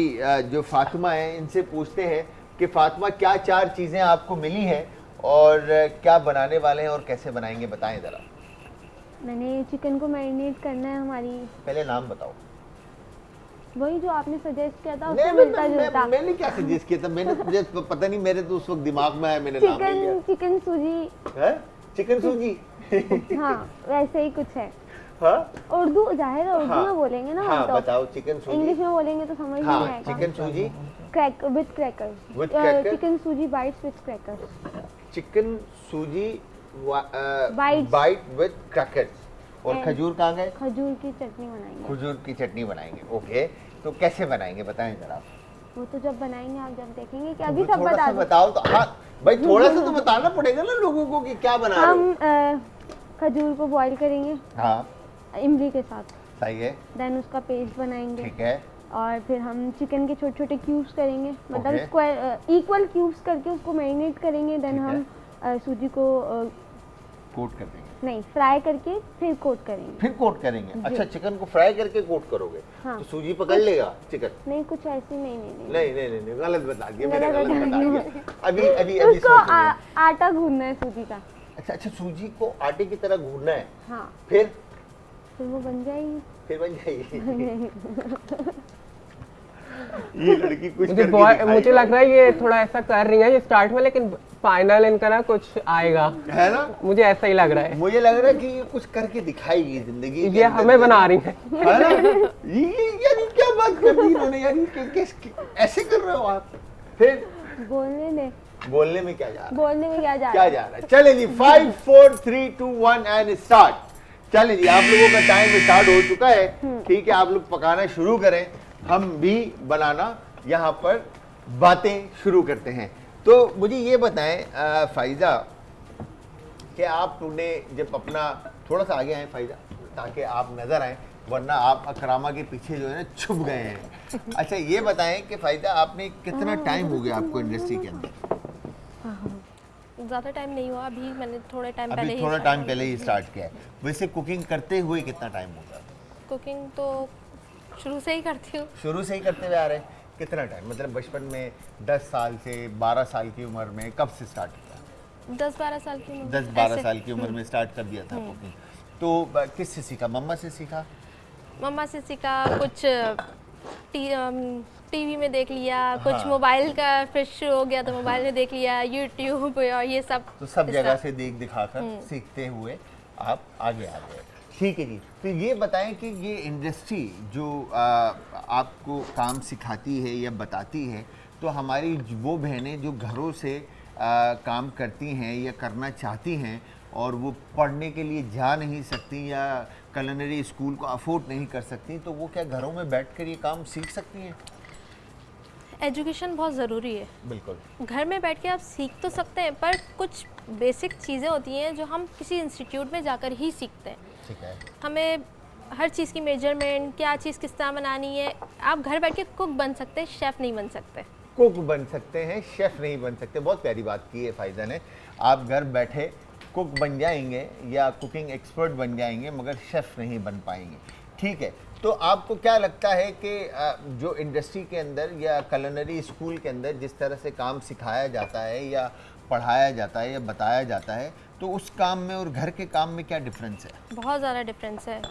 जो फातिमा है इनसे पूछते हैं कि फातिमा क्या 4 चीज़ें आपको मिली हैं और क्या बनाने वाले हैं और कैसे बनाएंगे, बताएं ज़रा। मैंने चिकन को मैरिनेट करना है हमारी, पहले नाम बताओ। वही जो आपने सजेस्ट किया था नहीं, उससे मिलता जुलता। मैंने क्या सजेस्ट किया था? मैंने मुझे पता नहीं, मेरे तो उस वक्त दिमाग में आया, मैंने नाम नहीं लिया। चिकन सूजी। है चिकन सूजी। हाँ वैसे ही कुछ है। हाँ उर्दू जाहिर है, उर्दू हाँ, में बोलेंगे ना हाँ हम तो। बताओ। चिकन सूजी, इंग्लिश में बोलेंगे तो समझ हाँ नहीं आएगा। Chicken suji, crack with cracker, With cracker? Chicken suji bites with cracker. Chicken suji Bites. Bite with crackers. और And- खजूर कहाँ गए? खजूर की चटनी बनाएंगे। खजूर की चटनी बनाएंगे, ओके। तो कैसे बनाएंगे बताएं जरा। वो तो जब बनाएंगे आप जब देखेंगे कि अभी तो सब थोड़ा बता सा दो। बताओ तो। हाँ भाई, थोड़ा सा तो बताना पड़ेगा ना लोगों को कि क्या बना रहे हो। हम खजूर को बॉईल करेंगे हाँ इमली के साथ, सही है, देन उसका पेस्ट बनाएंगे ठीक है। और फिर हम चिकन के छोटे छोटे क्यूब्स करेंगे, मतलब Okay. स्क्वायर इक्वल क्यूब्स करके उसको मैरिनेट करेंगे। देन ठीक है। हम सूजी को कोट कर देंगे, नहीं फ्राई करके फिर कोट करेंगे। फिर कोट करेंगे। अच्छा, चिकन को फ्राई करके कोट करोगे? हाँ। तो सूजी पकड़ लेगा चिकन? नहीं कुछ ऐसी नहीं नहीं नहीं नहीं नहीं नहीं नहीं, गलत बता दिया मैंने, गलत गलत बता बता दिया। दिया। अभी अभी अभी उसको सोचेंगे। आटा गूंदना है सूजी का। अच्छा अच्छा, सूजी को आटे की तरह गूंदना है, हाँ फिर वो बन जाएगी। फिर बन जाएगी। ये लड़की कुछ मुझे करके दिखाई मुझे लग रहा है ये थोड़ा ऐसा कर रही है ये स्टार्ट में, लेकिन फाइनल इनका ना कुछ आएगा, है ना? मुझे ऐसा ही लग रहा है। मुझे लग रहा है कि ये कुछ करके दिखाएगी जिंदगी के ये अंदर। हमें बना रही है। है ना? ये यार ये क्या बात कर दी इन्होंने यार, ऐसे कर रहे हो आप? फिर बोलने में क्या जा रहा है? बोलने में क्या जा क्या रहा है? जा रहा है? चले जी, 5 4 3 2 1 एंड स्टार्ट। चले जी, आप लोगों का टाइम स्टार्ट हो चुका है, ठीक है। आप लोग पकाना शुरू करें, हम भी बनाना यहाँ पर बातें शुरू करते हैं। तो मुझे ये बताएं फाइजा कि आपने जब अपना, थोड़ा सा आगे आए फाइजा ताकि आप नजर आए, वरना आप अकरामा के पीछे जो है ना छुप गए हैं। अच्छा ये बताएं कि फाइजा आपने कितना टाइम हो गया आपको इंडस्ट्री के अंदर? ज़्यादा टाइम नहीं हुआ, अभी मैंने थोड़े टाइम पहले अभी ही थोड़ा start टाइम की। पहले ही स्टार्ट किया है। वैसे कुकिंग करते हुए कितना टाइम हो गया? कुकिंग तो शुरू से ही करती हूँ। शुरू से ही करते हुए आ रहे हैं? कितना टाइम, मतलब बचपन में 10 साल से 12 साल की उम्र में कब से स्टार्ट किया? 10-12 साल की उम्र 10-12 ऐसे। साल की उम्र में स्टार्ट कर दिया था कुकिंग। तो किससे सीखा? मम्मा से सीखा? मम्मा से सीखा, कुछ टीवी में देख लिया, कुछ हाँ। मोबाइल का फिर शुरू हो गया तो मोबाइल में देख लिया, यूट्यूब और ये सब। तो सब इस जगह तरह। से देख दिखाकर सीखते हुए आप आगे आ गए, ठीक है जी। तो ये बताएं कि ये इंडस्ट्री जो आपको काम सिखाती है या बताती है, तो हमारी वो बहनें जो घरों से काम करती हैं या करना चाहती हैं और वो पढ़ने के लिए जा नहीं सकती या culinary स्कूल को अफोर्ड नहीं कर सकती, तो वो क्या घरों में बैठकर ये काम सीख सकती हैं? एजुकेशन बहुत ज़रूरी है। बिल्कुल। घर में बैठ के आप सीख तो सकते हैं, पर कुछ बेसिक चीज़ें होती हैं जो हम किसी इंस्टीट्यूट में जाकर ही सीखते हैं। ठीक है। हमें हर चीज़ की मेजरमेंट, क्या चीज़ किस तरह बनानी है। आप घर बैठ के कुक बन सकते हैं, शेफ़ नहीं बन सकते। कुक बन सकते हैं, शेफ़ नहीं बन सकते। बहुत प्यारी बात की है फायदा ने। आप घर बैठे कुक बन जाएंगे या कुकिंग एक्सपर्ट बन जाएंगे, मगर शेफ़ नहीं बन पाएंगे, ठीक है। तो आपको क्या लगता है कि जो इंडस्ट्री के अंदर या culinary स्कूल के अंदर जिस तरह से काम सिखाया जाता है या पढ़ाया जाता है या बताया जाता है, तो उस काम में और घर के काम में क्या डिफरेंस है? बहुत ज़्यादा डिफरेंस है।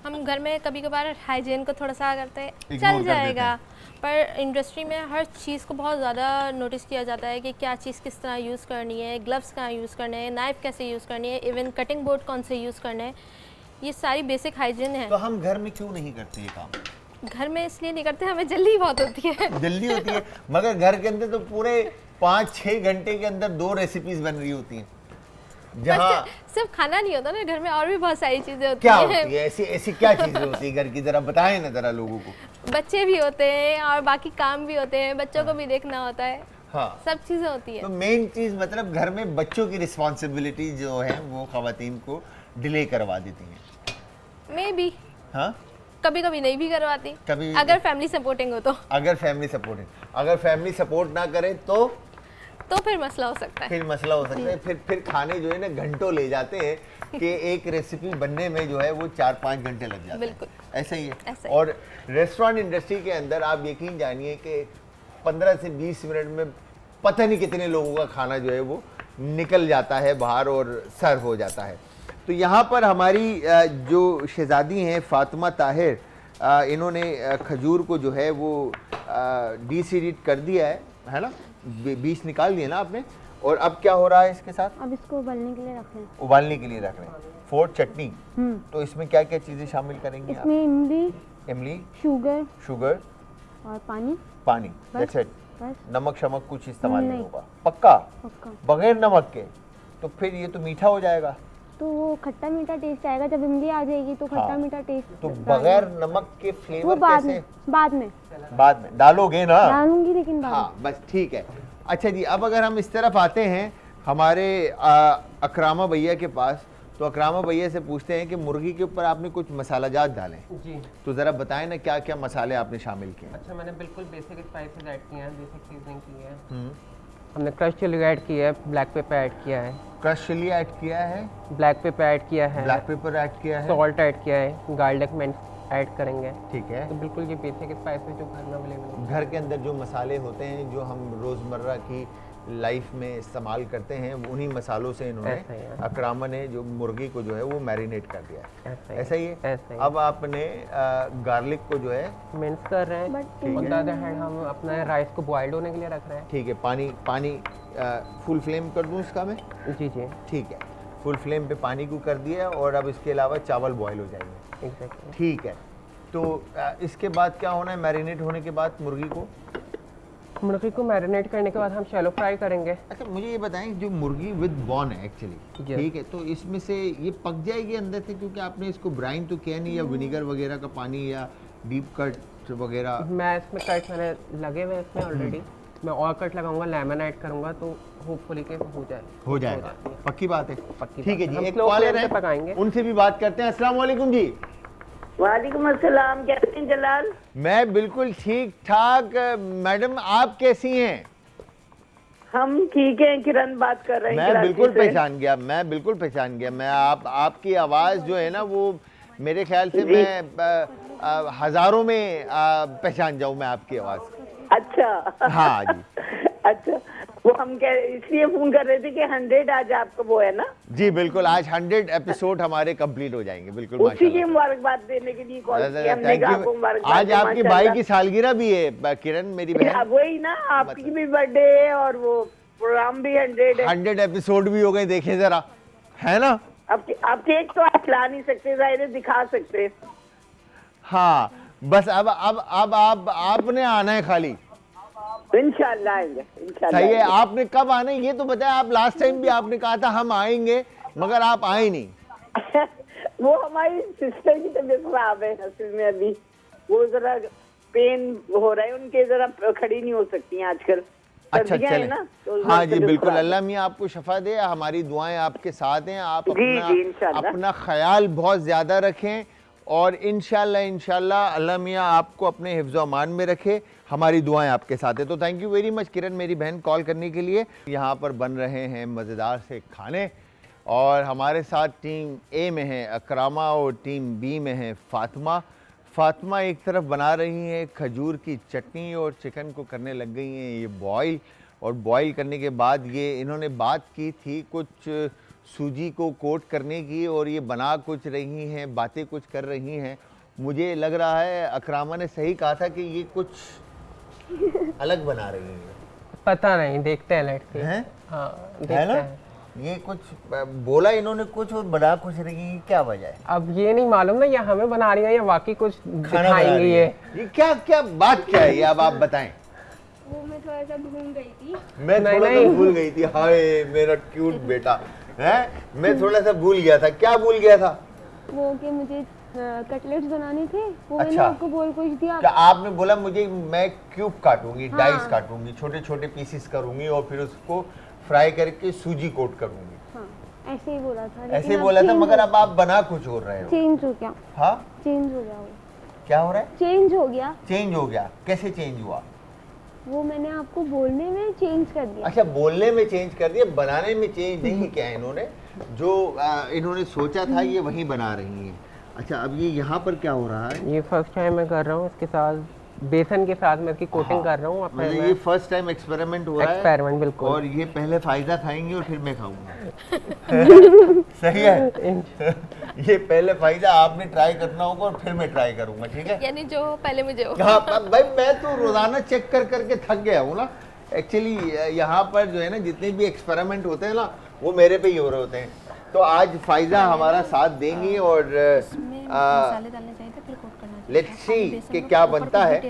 हम घर में कभी कभार हाइजीन को थोड़ा सा करते हैं, Ignore कर चल देते जाएगा, पर इंडस्ट्री में हर चीज़ को बहुत ज़्यादा नोटिस किया जाता है कि क्या चीज़ किस तरह यूज़ करनी है, ग्लव्स कहाँ यूज़ करने हैं, नाइफ कैसे यूज़ करनी है, इवन कटिंग बोर्ड कौन से यूज़ करने हैं, ये सारी बेसिक हाइजीन है। तो हम घर में क्यों नहीं करते ये काम? घर में इसलिए नहीं करते, हमें जल्दी बहुत होती है। जल्दी होती है, मगर घर के अंदर तो पूरे 5-6 घंटे के अंदर 2 रेसिपीज बन रही होती हैं, जहाँ बस सिर्फ खाना नहीं होता ना, घर में और भी बहुत सारी चीज़ें होती क्या हैं। होती है, ऐसी ऐसी क्या चीजें होती है घर की, जरा बताएं ना जरा लोगों को। बच्चे भी होते हैं और बाकी काम भी होते हैं, बच्चों को भी देखना होता है, हाँ, सब चीज़ें होती है। तो मेन चीज मतलब घर में बच्चों की रिस्पॉन्सिबिलिटी जो है वो खवातीन को डिले करवा देती हैं। मे बी हाँ, कभी कभी नहीं भी करवाती, कभी अगर फैमिली सपोर्टिंग हो तो अगर फैमिली सपोर्ट है, अगर फैमिली सपोर्ट ना करे तो फिर मसला हो सकता है। फिर मसला हो सकता है, फिर खाने जो है ना घंटों ले जाते हैं कि एक रेसिपी बनने में जो है वो 4-5 घंटे लग जाते हैं। बिल्कुल। ऐसा ही है। ऐसा ही। और रेस्टोरेंट इंडस्ट्री के अंदर आप यकीन जानिए कि 15 से 20 मिनट में पता नहीं कितने लोगों का खाना जो है वो निकल जाता है बाहर और सर्व हो जाता है। तो यहाँ पर हमारी जो शहजादी हैं फातिमा ताहिर, इन्होंने खजूर को जो है वो डीसीडीड कर दिया है ना, बीज निकाल दिए ना आपने, और अब क्या हो रहा है इसके साथ? अब इसको उबलने के लिए रख लें। उबालने के लिए रख रहे हैं। फोर्ट चटनी, तो इसमें क्या क्या चीजें शामिल करेंगी आप? इसमें इमली, इमली, शुगर शुगर और पानी, पानी, बस। That's it. बस नमक शमक कुछ इस्तेमाल नहीं नहीं। होगा? पक्का? पक्का। बगैर नमक के? तो फिर ये तो मीठा हो जाएगा। तो वो खट्टा मीठा टेस्ट आएगा, जब इमली आ जाएगी तो खट्टा हाँ। मीठा टेस्ट तो बगैर नमक के वो फ्लेवर बाद कैसे? में बाद में बाद में डालोगे ना? डालूंगी, लेकिन बाद में। हाँ बस ठीक है। अच्छा जी, अब अगर हम इस तरफ आते हैं हमारे अकरामा भैया के पास, तो अकरामा भैया से पूछते हैं कि मुर्गी के ऊपर आपने कुछ मसाला जात डाले, जी। तो ज़रा बताएं ना क्या क्या मसाले आपने शामिल किए। अच्छा, मैंने बिल्कुल बेसिक स्पाइसेस ऐड किए हैं, बेसिक सीजनिंग की है। हमने क्रश चिली ऐड किया है, ब्लैक पेपर ऐड किया है, क्रश चिली ऐड किया है, ब्लैक पेपर ऐड किया है, ब्लैक पेपर ऐड किया है, सॉल्ट ऐड किया है, गार्लिक मिंट ऐड करेंगे। ठीक है। तो बिल्कुल ये बेसिक स्पाइसेस जो घर में अवेलेबल है। घर के अंदर जो मसाले होते हैं जो हम रोज़मर्रा की लाइफ में इस्तेमाल करते हैं, उन्हीं मसालों से इन्होंने ऐसा ही है। अकरामा ने जो मुर्गी को जो है वो मैरिनेट कर दिया है। ऐसा ही है। ऐसा ही। अब आपने गार्लिक को जो है, मिंस कर रहे हैं। But on the other hand हम अपना राइस को बॉइल्ड होने के लिए रख रहे हैं। ठीक है, पानी फुल फ्लेम कर दूं इसका मैं? जी जी, ठीक है, फुल फ्लेम पे पानी को कर दिया और अब इसके अलावा चावल बॉयल हो जाएंगे। एग्जैक्टली। ठीक है, तो इसके बाद क्या होना है? मैरिनेट होने के बाद मुर्गी को, मुर्गी को मैरिनेट करने के बाद हम शैलो फ्राई करेंगे। अच्छा मुझे ये बताएं, जो मुर्गी विद बॉन है एक्चुअली, Yes. ठीक है, तो इसमें से ये पक जाएगी अंदर से, क्योंकि आपने इसको ब्राइन तो किया नहीं, या विनेगर वगैरह का पानी या डीप कट वगैरह? मैं इसमें कट मैंने लगे हुए हैं इसमें ऑलरेडी, मैं और कट लगाऊंगा, लेमन ऐड करूंगा, तो होपफुली के हो जाए। हो जाएगा, पक्की बात है। पक्की ठीक है बात है। जी, हम एक slow कॉलर flame पे है, पकाएंगे। उनसे भी बात करते हैं। अस्सलाम वालेकुम जी। वालेकुम अस्सलाम, कैसे हैं जलाल? मैं बिल्कुल ठीक ठाक, मैडम आप कैसी हैं? हम ठीक हैं, किरण बात कर रहे हैं। मैं कराची बिल्कुल से। पहचान गया, मैं बिल्कुल पहचान गया। मैं आपकी आवाज़ जो है ना वो मेरे ख्याल से जी। मैं हज़ारों में पहचान जाऊँ मैं आपकी आवाज़। अच्छा। हाँ जी। अच्छा, वो हम इसलिए फोन कर रहे थे कि 100 आज आपका वो है ना, जी बिल्कुल, आज 100 एपिसोड हमारे कंप्लीट हो जाएंगे। बिल्कुल उसी की माशाल्लाह। मुबारकबाद देने के लिए कॉल किया हमने, थैंक कहा आपको यू। मुबारकबाद आज दें, आपकी माशाल्लाह। भाई की सालगिरह भी है किरण, मेरी बहन। वही ना, आपकी भी बर्थडे है और वो प्रोग्राम भी 100 है। 100 एपिसोड भी हो गए, देखे जरा, है ना? अब केक तो आप ला नहीं सकते, जाहिर है दिखा सकते। हाँ, बस अब आपने आना है खाली। इंशाल्लाह आएंगे, इंशाल्लाह सही है। आएंगे। आपने कब आना है ये तो बताया। आप लास्ट टाइम भी आपने कहा था हम आएंगे, मगर आप आए नहीं। वो हमारी सिस्टर की तबीयत खराब है असल में, अभी वो जरा पेन हो रहा है उनके, जरा खड़ी नहीं हो सकती हैं आजकल। अच्छा सर्दियां हैं चले, ना, तो हाँ जी तबीयत बिल्कुल। खराब है। अल्लाह मियाँ आपको शफा दे, हमारी दुआएं आपके साथ हैं। आप जी, इंशाल्लाह। अपना ख्याल बहुत ज़्यादा रखें और इंशाल्लाह अल्लाह मियाँ आपको अपने हिफ्ज़ व अमान में रखे। हमारी दुआएं आपके साथ है। तो थैंक यू वेरी मच किरण, मेरी बहन, कॉल करने के लिए। यहाँ पर बन रहे हैं मज़ेदार से खाने और हमारे साथ टीम ए में है अकरामा और टीम बी में है फातिमा। फातिमा एक तरफ बना रही हैं खजूर की चटनी और चिकन को करने लग गई हैं ये बॉईल, और बॉईल करने के बाद ये इन्होंने बात की थी कुछ सूजी को कोट करने की और ये बना कुछ रही हैं, बातें कुछ कर रही हैं। मुझे लग रहा है अकरामा ने सही कहा था कि ये कुछ अलग बना रही हैं। पता नहीं, देखते हैं लेट के। हैं? हाँ है देखते ना? हैं। ये कुछ बोला इन्होंने कुछ और बना कुछ रही हैं, क्या वजह है? अब ये नहीं मालूम ना, ये हमें बना रही है या वाकई कुछ खाना बना दिखाएंगी रही ये। है। ये क्या क्या बात क्या है ये, अब आप बताएं। वो मैं थोड़ा सा भूल गई थी। मैं नहीं, थोड़ा सा नहीं। भूल गई थी। हाय मेरा क्यूट बेटा है, मैं थोड़ा सा भूल गया था। क्या भूल गया था? वो कि मुझे कटलेट्स बनाने थे, वो मैंने अच्छा। आपको बोल कुछ दिया। क्या आपने बोला मुझे, मैं क्यूब काटूंगी, हाँ। डाइस काटूंगी, छोटे छोटे पीसेस करूंगी और फिर उसको फ्राई करके सूजी कोट करूंगी, हाँ ऐसे ही बोला था। ऐसे ही बोला था, मगर अब आप बना कुछ और रहे हो। चेंज हो गया। हाँ, चेंज हो गया वो। क्या हो रहा है? चेंज हो गया। चेंज हो गया? कैसे चेंज हुआ? वो मैंने आपको बोलने में चेंज कर दिया। अच्छा, बोलने में चेंज कर दिया, बनाने में चेंज नहीं किया इन्होंने। जो इन्होंने सोचा था ये वही बना रही हैं। अच्छा, अब ये यहाँ पर क्या हो रहा है? ये फर्स्ट टाइम मैं कर रहा हूँ, इसके साथ बेसन के साथ मैं इसकी कोटिंग कर रहा हूँ। अब मतलब मैं ये फर्स्ट टाइम एक्सपेरिमेंट हुआ है। एक्सपेरिमेंट बिल्कुल। और ये पहले फायदा खाएंगे और फिर मैं खाऊंगा। सही है। ये पहले फायदा आपने ट्राई करना होगा और फिर मैं ट्राई करूंगा, ठीक है? यानी जो हो पहले मुझे हो। हाँ भाई, मैं तो रोजाना चेक कर करके थक गया हूँ ना। एक्चुअली यहाँ पर जो है ना, जितने भी एक्सपेरिमेंट होते हैं ना, वो मेरे पे ही हो रहे होते हैं। तो आज फायदा हमारा साथ देंगी और मसाले डालने चाहिए थे, फिर कोट करना चाहिए। लेट्स सी कि क्या बनता है।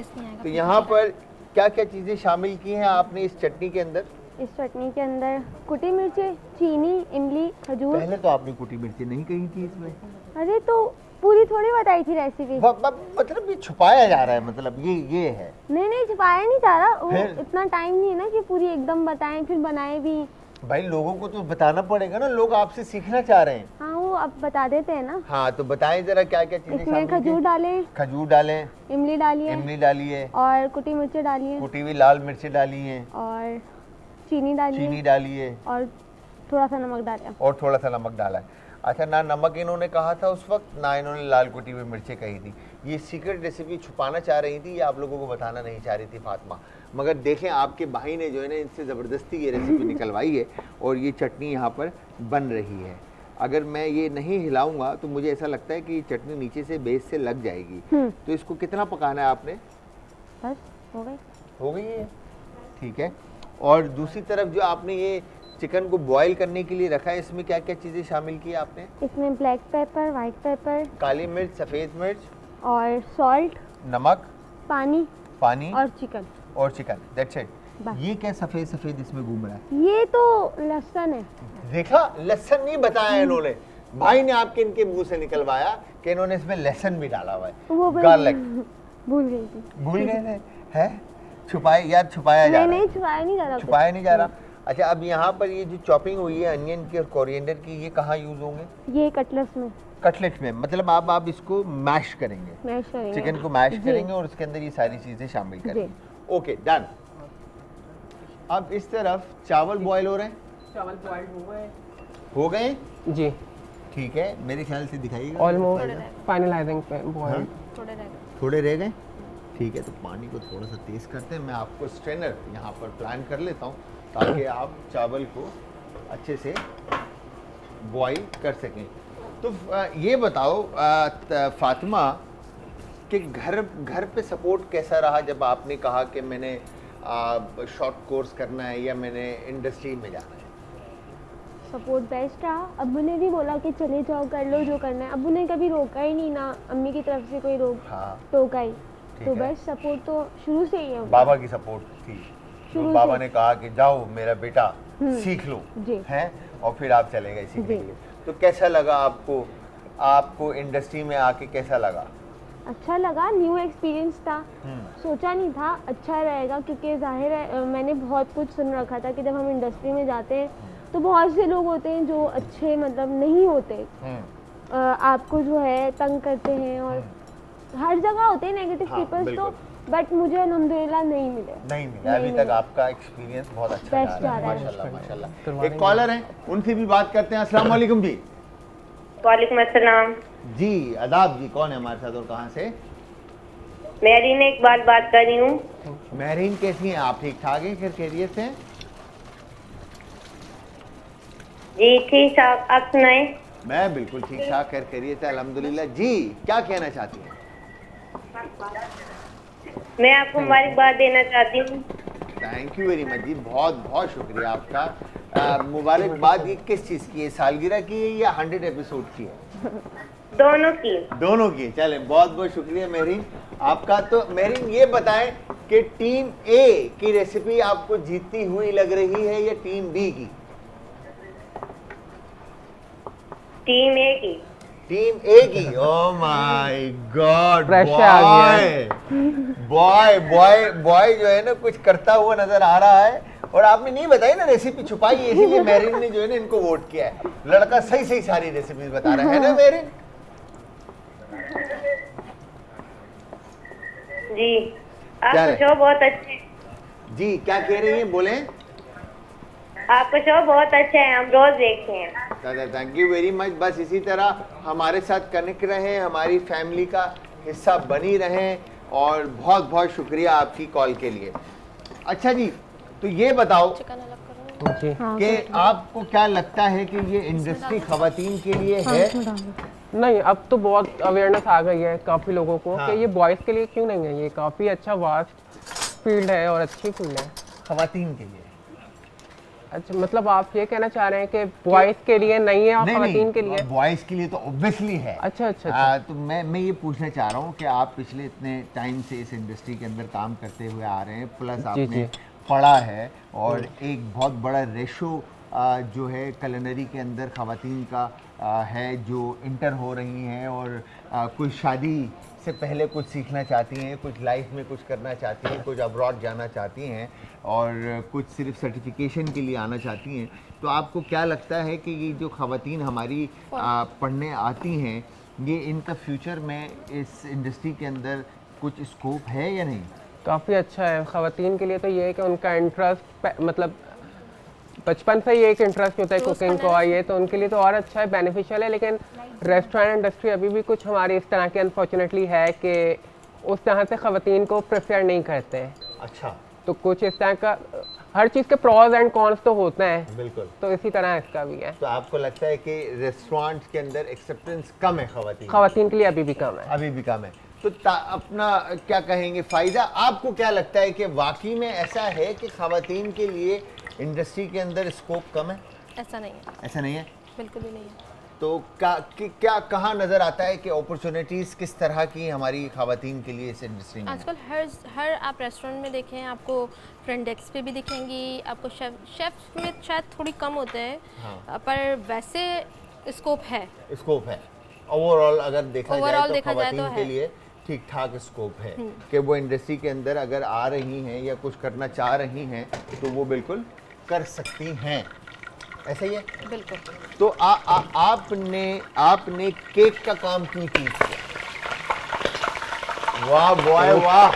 तो यहाँ पर क्या क्या चीज़ें शामिल की हैं आपने इस चटनी के अंदर? इस चटनी के अंदर कुटी मिर्ची, चीनी, इमली, खजूर। पहले तो आपने कुटी मिर्ची नहीं कही थी इसमें। अरे तो पूरी थोड़ी बताई थी रेसिपी। मतलब ये छुपाया जा रहा है, मतलब ये है। नहीं नहीं, छुपाया नहीं जा रहा। वो फिर? इतना टाइम नहीं है ना कि पूरी एकदम बताएं फिर बनाए भी। भाई लोगों को तो बताना पड़ेगा ना, लोग आपसे सीखना चाह रहे हैं। हाँ वो अब बता देते हैं ना। हाँ तो बताएं जरा क्या क्या चीजें इसमें शामिल खजूर की? डालें, खजूर डालें, इमली डालिए इमली डालिए, और कुटी मिर्ची डालिए कुटी हुई लाल मिर्ची डाली है, और चीनी डालिए चीनी डालिए और थोड़ा सा नमक डालिए। और थोड़ा सा नमक डाला है। अच्छा, ना नमक इन्होंने कहा था उस वक्त, ना इन्होंने लाल कुटी हुई मिर्ची कही थी। ये सीक्रेट रेसिपी छुपाना चाह रही थी या आप लोगों को बताना नहीं चाह रही थी फातिमा? मगर देखें, आपके भाई ने जो है ना इनसे ज़बरदस्ती ये रेसिपी निकलवाई है और ये चटनी यहाँ पर बन रही है। अगर मैं ये नहीं हिलाऊंगा तो मुझे ऐसा लगता है कि ये चटनी नीचे से बेस से लग जाएगी। तो इसको कितना पकाना है आपने? बस हो गई। हो गई है, ठीक है। और दूसरी तरफ जो आपने ये चिकन को बॉईल करने के लिए रखा है, इसमें क्या क्या चीज़ें शामिल की आपने? इसमें ब्लैक पेपर, वाइट पेपर, काली मिर्च, सफ़ेद मिर्च, और सॉल्ट, नमक, पानी पानी और चिकन। और चिकन, दैट्स इट। बस। ये क्या सफ़ेद सफ़ेद इसमें घूम रहा है? ये तो लहसुन है। देखा, लहसुन नहीं बताया इन्होंने। भाई ने आपके इनके मुंह से निकलवाया कि इन्होंने इसमें लहसुन भी डाला हुआ वो है, बस गार्लिक। भूल गई थी। भूल गए थे? है छुपाए यार, छुपाया जा नहीं रहा है। नहीं, छुपाया नहीं जा रहा। छुपाया नहीं जा रहा। अच्छा, अब यहाँ पर ये जो चॉपिंग हुई है अनियन की और कोरिएंडर की, ये कहाँ यूज होंगे? ये कटलेट्स में कटलेट्स में। मतलब आप इसको मैश करेंगे, मैश करेंगे। चिकन को मैश जी। करेंगे और उसके अंदर ये सारी चीजें शामिल करेंगे। जी। Okay, done. अब इस तरफ चावल बॉईल हो रहे हैं। चावल बॉइल्ड हो गए हो गए? जी, ठीक है, मेरे ख्याल से दिखाइएगा। ऑलमोस्ट फाइनलाइजिंग पे बॉइल्ड। थोड़े रह गए। थोड़े रह गए, ठीक है। तो पानी को थोड़ा सा तेज़ करते हैं। मैं आपको स्ट्रेनर यहाँ पर प्लान कर लेता हूँ ताकि आप चावल को अच्छे से बॉईल कर सकें। तो ये बताओ फातिमा कि घर पे सपोर्ट कैसा रहा जब आपने कहा कि मैंने शॉर्ट कोर्स करना है या मैंने इंडस्ट्री में जाना है? सपोर्ट बेस्ट रहा। अब्बू ने भी बोला कि चले जाओ, कर लो जो करना है। अब्बू ने कभी रोका ही नहीं, ना अम्मी की तरफ से कोई हाँ, टोका ही। ठीक तो है। बेस्ट सपोर्ट तो शुरू से ही है। बाबा की सपोर्ट थी, शुरू तो बाबा से। ने कहा कि जाओ मेरा बेटा सीख लो, जी। हैं, और फिर आप चले गए सीखने जी। के लिए। तो कैसा लगा आपको इंडस्ट्री में आके कैसा लगा? अच्छा लगा, न्यू एक्सपीरियंस था। सोचा नहीं था अच्छा रहेगा, क्योंकि जाहिर है मैंने बहुत कुछ सुन रखा था कि जब हम इंडस्ट्री में जाते हैं तो बहुत से लोग होते हैं जो अच्छे मतलब नहीं होते, आपको जो है तंग करते हैं और हर जगह होते हैं नेगेटिव हाँ, पीपल्स। तो बिल्कुल। बट मुझे अल्हम्दुलिल्लाह नहीं मिले। नहीं मिला अभी तक। आपका एक्सपीरियंस बहुत अच्छा जा बेस्ट रहा जा है, रहा है। माशाल्लाह माशाल्लाह। करवा एक कॉलर है, उनसे भी बात करते हैं। अस्सलाम वालेकुम जी। वालेकुम अस्सलाम। जी आदाब जी, कौन है हमारे साथ और कहाँ से? मेरीन इकबाल बात कर रही हूँ। महरीन कैसी हैं आप? ठीक ठाक हैं, खैर खैरियत से हैं? जी ठीक ठाक, आप सुनाए। मैं बिल्कुल ठीक ठाक, खैर खैरियत है अल्हम्दुलिल्लाह। जी क्या कहना चाहती हैं? मैं आपको मुबारकबाद देना चाहती हूँ। थैंक यू वेरी मच जी, बहुत बहुत शुक्रिया आपका। मुबारकबाद ये किस चीज़ की है, सालगिरह की है या 100 एपिसोड की है? दोनों की। दोनों की। चले बहुत बहुत शुक्रिया मेहरीन आपका। तो मेहरीन ये बताएं कि टीम ए की रेसिपी आपको जीतती हुई लग रही है या टीम बी की? टीम ए की। टीम ए की। ओह माय गॉड, Pressure आ गया बॉय बॉय बॉय जो है ना कुछ करता हुआ नजर आ रहा है। और आपने नहीं बताई ना, रेसिपी छुपाई है, इसीलिए मेहरीन ने जो है ना इनको वोट किया है। लड़का सही सही सारी रेसिपी बता रहा है ना मेहरीन? जी क्या आपका है? शो बहुत अच्छे, जी क्या कह रही हैं, बोलें। आपका शो बहुत अच्छा है, हम रोज देखते हैं। Thank you very much. बस इसी तरह हमारे साथ कनेक्ट रहें, हमारी फैमिली का हिस्सा बनी रहें, और बहुत बहुत शुक्रिया आपकी कॉल के लिए। अच्छा जी, तो ये बताओ चिकन अलग करो। जी कि आपको क्या लगता है कि ये इंडस्ट्री खवातीन के लिए है? नहीं, अब तो बहुत अवेयरनेस आ गई है काफ़ी लोगों को हाँ। कि ये बॉयज़ के लिए क्यों नहीं है। ये काफ़ी अच्छा वास्ट फील्ड है और अच्छी फील्ड है। खवातीन के लिए? अच्छा, मतलब आप ये कहना चाह रहे हैं कि बॉयज़ के लिए नहीं है और ख़वातीन के लिए? बॉयज के लिए तो ऑब्वियसली है। अच्छा अच्छा अच्छा। तो मैं ये पूछना चाह रहा हूँ कि आप पिछले इतने टाइम से इस इंडस्ट्री के अंदर काम करते हुए आ रहे हैं, प्लस आपने जी। पढ़ा है, और एक बहुत बड़ा रेशो जो है कलिनरी के अंदर ख़वातीन का है जो इंटर हो रही हैं, और कुछ शादी से पहले कुछ सीखना चाहती हैं, कुछ लाइफ में कुछ करना चाहती हैं, कुछ अब्रॉड जाना चाहती हैं, और कुछ सिर्फ सर्टिफिकेशन के लिए आना चाहती हैं। तो आपको क्या लगता है कि ये जो ख़वातीन हमारी पढ़ने आती हैं, ये इनका फ्यूचर में इस इंडस्ट्री के अंदर कुछ स्कोप है या नहीं? काफ़ी अच्छा है ख़वातीन के लिए। तो ये है कि उनका इंटरेस्ट मतलब बचपन से ही एक इंटरेस्ट होता है कुकिंग को, और ये तो उनके लिए तो और अच्छा है, बेनिफिशियल है। लेकिन रेस्टोरेंट इंडस्ट्री अभी भी कुछ हमारी इस तरह की अनफॉर्चुनेटली है कि उस तरह से ख़वातीन को प्रेफर नहीं करते हैं। अच्छा, तो कुछ इस तरह का, हर चीज़ के प्रॉज एंड कॉन्स तो होते हैं, बिल्कुल। तो इसी तरह इसका भी है। तो आपको लगता है कि रेस्टोरेंट के अंदर एक्सेप्टेंस कम है ख़वातीन? ख़वातीन के लिए अभी भी कम है। अभी भी कम है। तो अपना क्या कहेंगे फ़ायदा, आपको क्या लगता है कि वाकई में ऐसा है कि ख़वातीन के लिए इंडस्ट्री के अंदर स्कोप कम है? ऐसा नहीं है, ऐसा नहीं है? बिल्कुल भी नहीं है। तो क्या कहाँ नज़र आता है कि अपॉर्चुनिटीज़ किस तरह की हमारी ख़वातीन के लिए इस इंडस्ट्री में? आजकल हर आप रेस्टोरेंट में देखें, आपको फ्रंट डेस्क पे भी दिखेंगी, आपको शेफ में शायद थोड़ी कम होते हैं, हाँ। पर वैसे स्कोप है। स्कोप है ओवरऑल, अगर देखा जाए Overall तो देखा जाए तो ख़वातीन के है। लिए ठीक ठाक स्कोप है कि वो इंडस्ट्री के अंदर अगर आ रही हैं या कुछ करना चाह रही हैं तो वो बिल्कुल कर सकती हैं। ऐसा ही है? बिल्कुल। तो आपने केक का काम क्यों चूज किया? वाह बॉय वाह,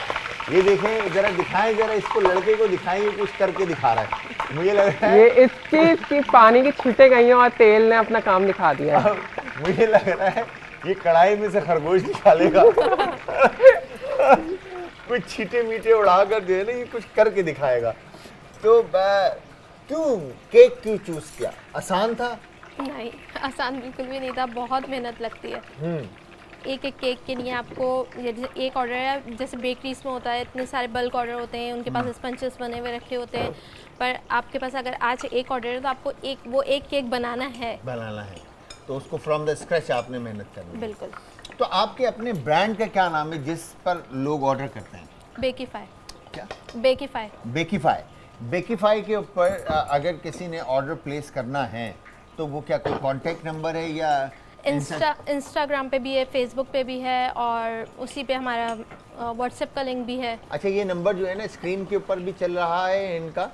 ये देखें जरा, दिखाएं जरा इसको, लड़के को दिखाएं, ये कुछ करके दिखा रहा है। मुझे लग रहा है ये इस चीज़ की पानी की छींटे गई हैं और तेल ने अपना काम दिखा दिया है। मुझे लग रहा है ये कढ़ाई में से खरगोश निकालेगा। कुछ छीटे मीटे उड़ाकर जो है ना ये कुछ करके दिखाएगा। तो क्यों केक क्यों चूज किया? आसान था? नहीं, आसान बिल्कुल भी नहीं था, बहुत मेहनत लगती है। एक एक केक के लिए आपको, जैसे एक ऑर्डर है, जैसे बेकरीज में होता है, इतने सारे बल्क ऑर्डर होते हैं, उनके पास स्पंचेस बने हुए रखे होते हैं, पर आपके पास अगर आज एक ऑर्डर है तो आपको एक केक बनाना है। तो उसको फ्रॉम द स्क्रैच आपने मेहनत करनी है। बिल्कुल। तो आपके अपने ब्रांड का क्या नाम है जिस पर लोग ऑर्डर करते हैं? बेकीफाई। क्या? बेकीफाई। बेकीफाई। बेकीफाई के ऊपर अगर किसी ने ऑर्डर प्लेस करना है तो वो क्या कोई कांटेक्ट नंबर है या इंस्टाग्राम पे भी है, फेसबुक पे भी है, और उसी पे हमारा व्हाट्सएप का लिंक भी है। अच्छा, ये नंबर जो है ना स्क्रीन के ऊपर भी चल रहा है इनका,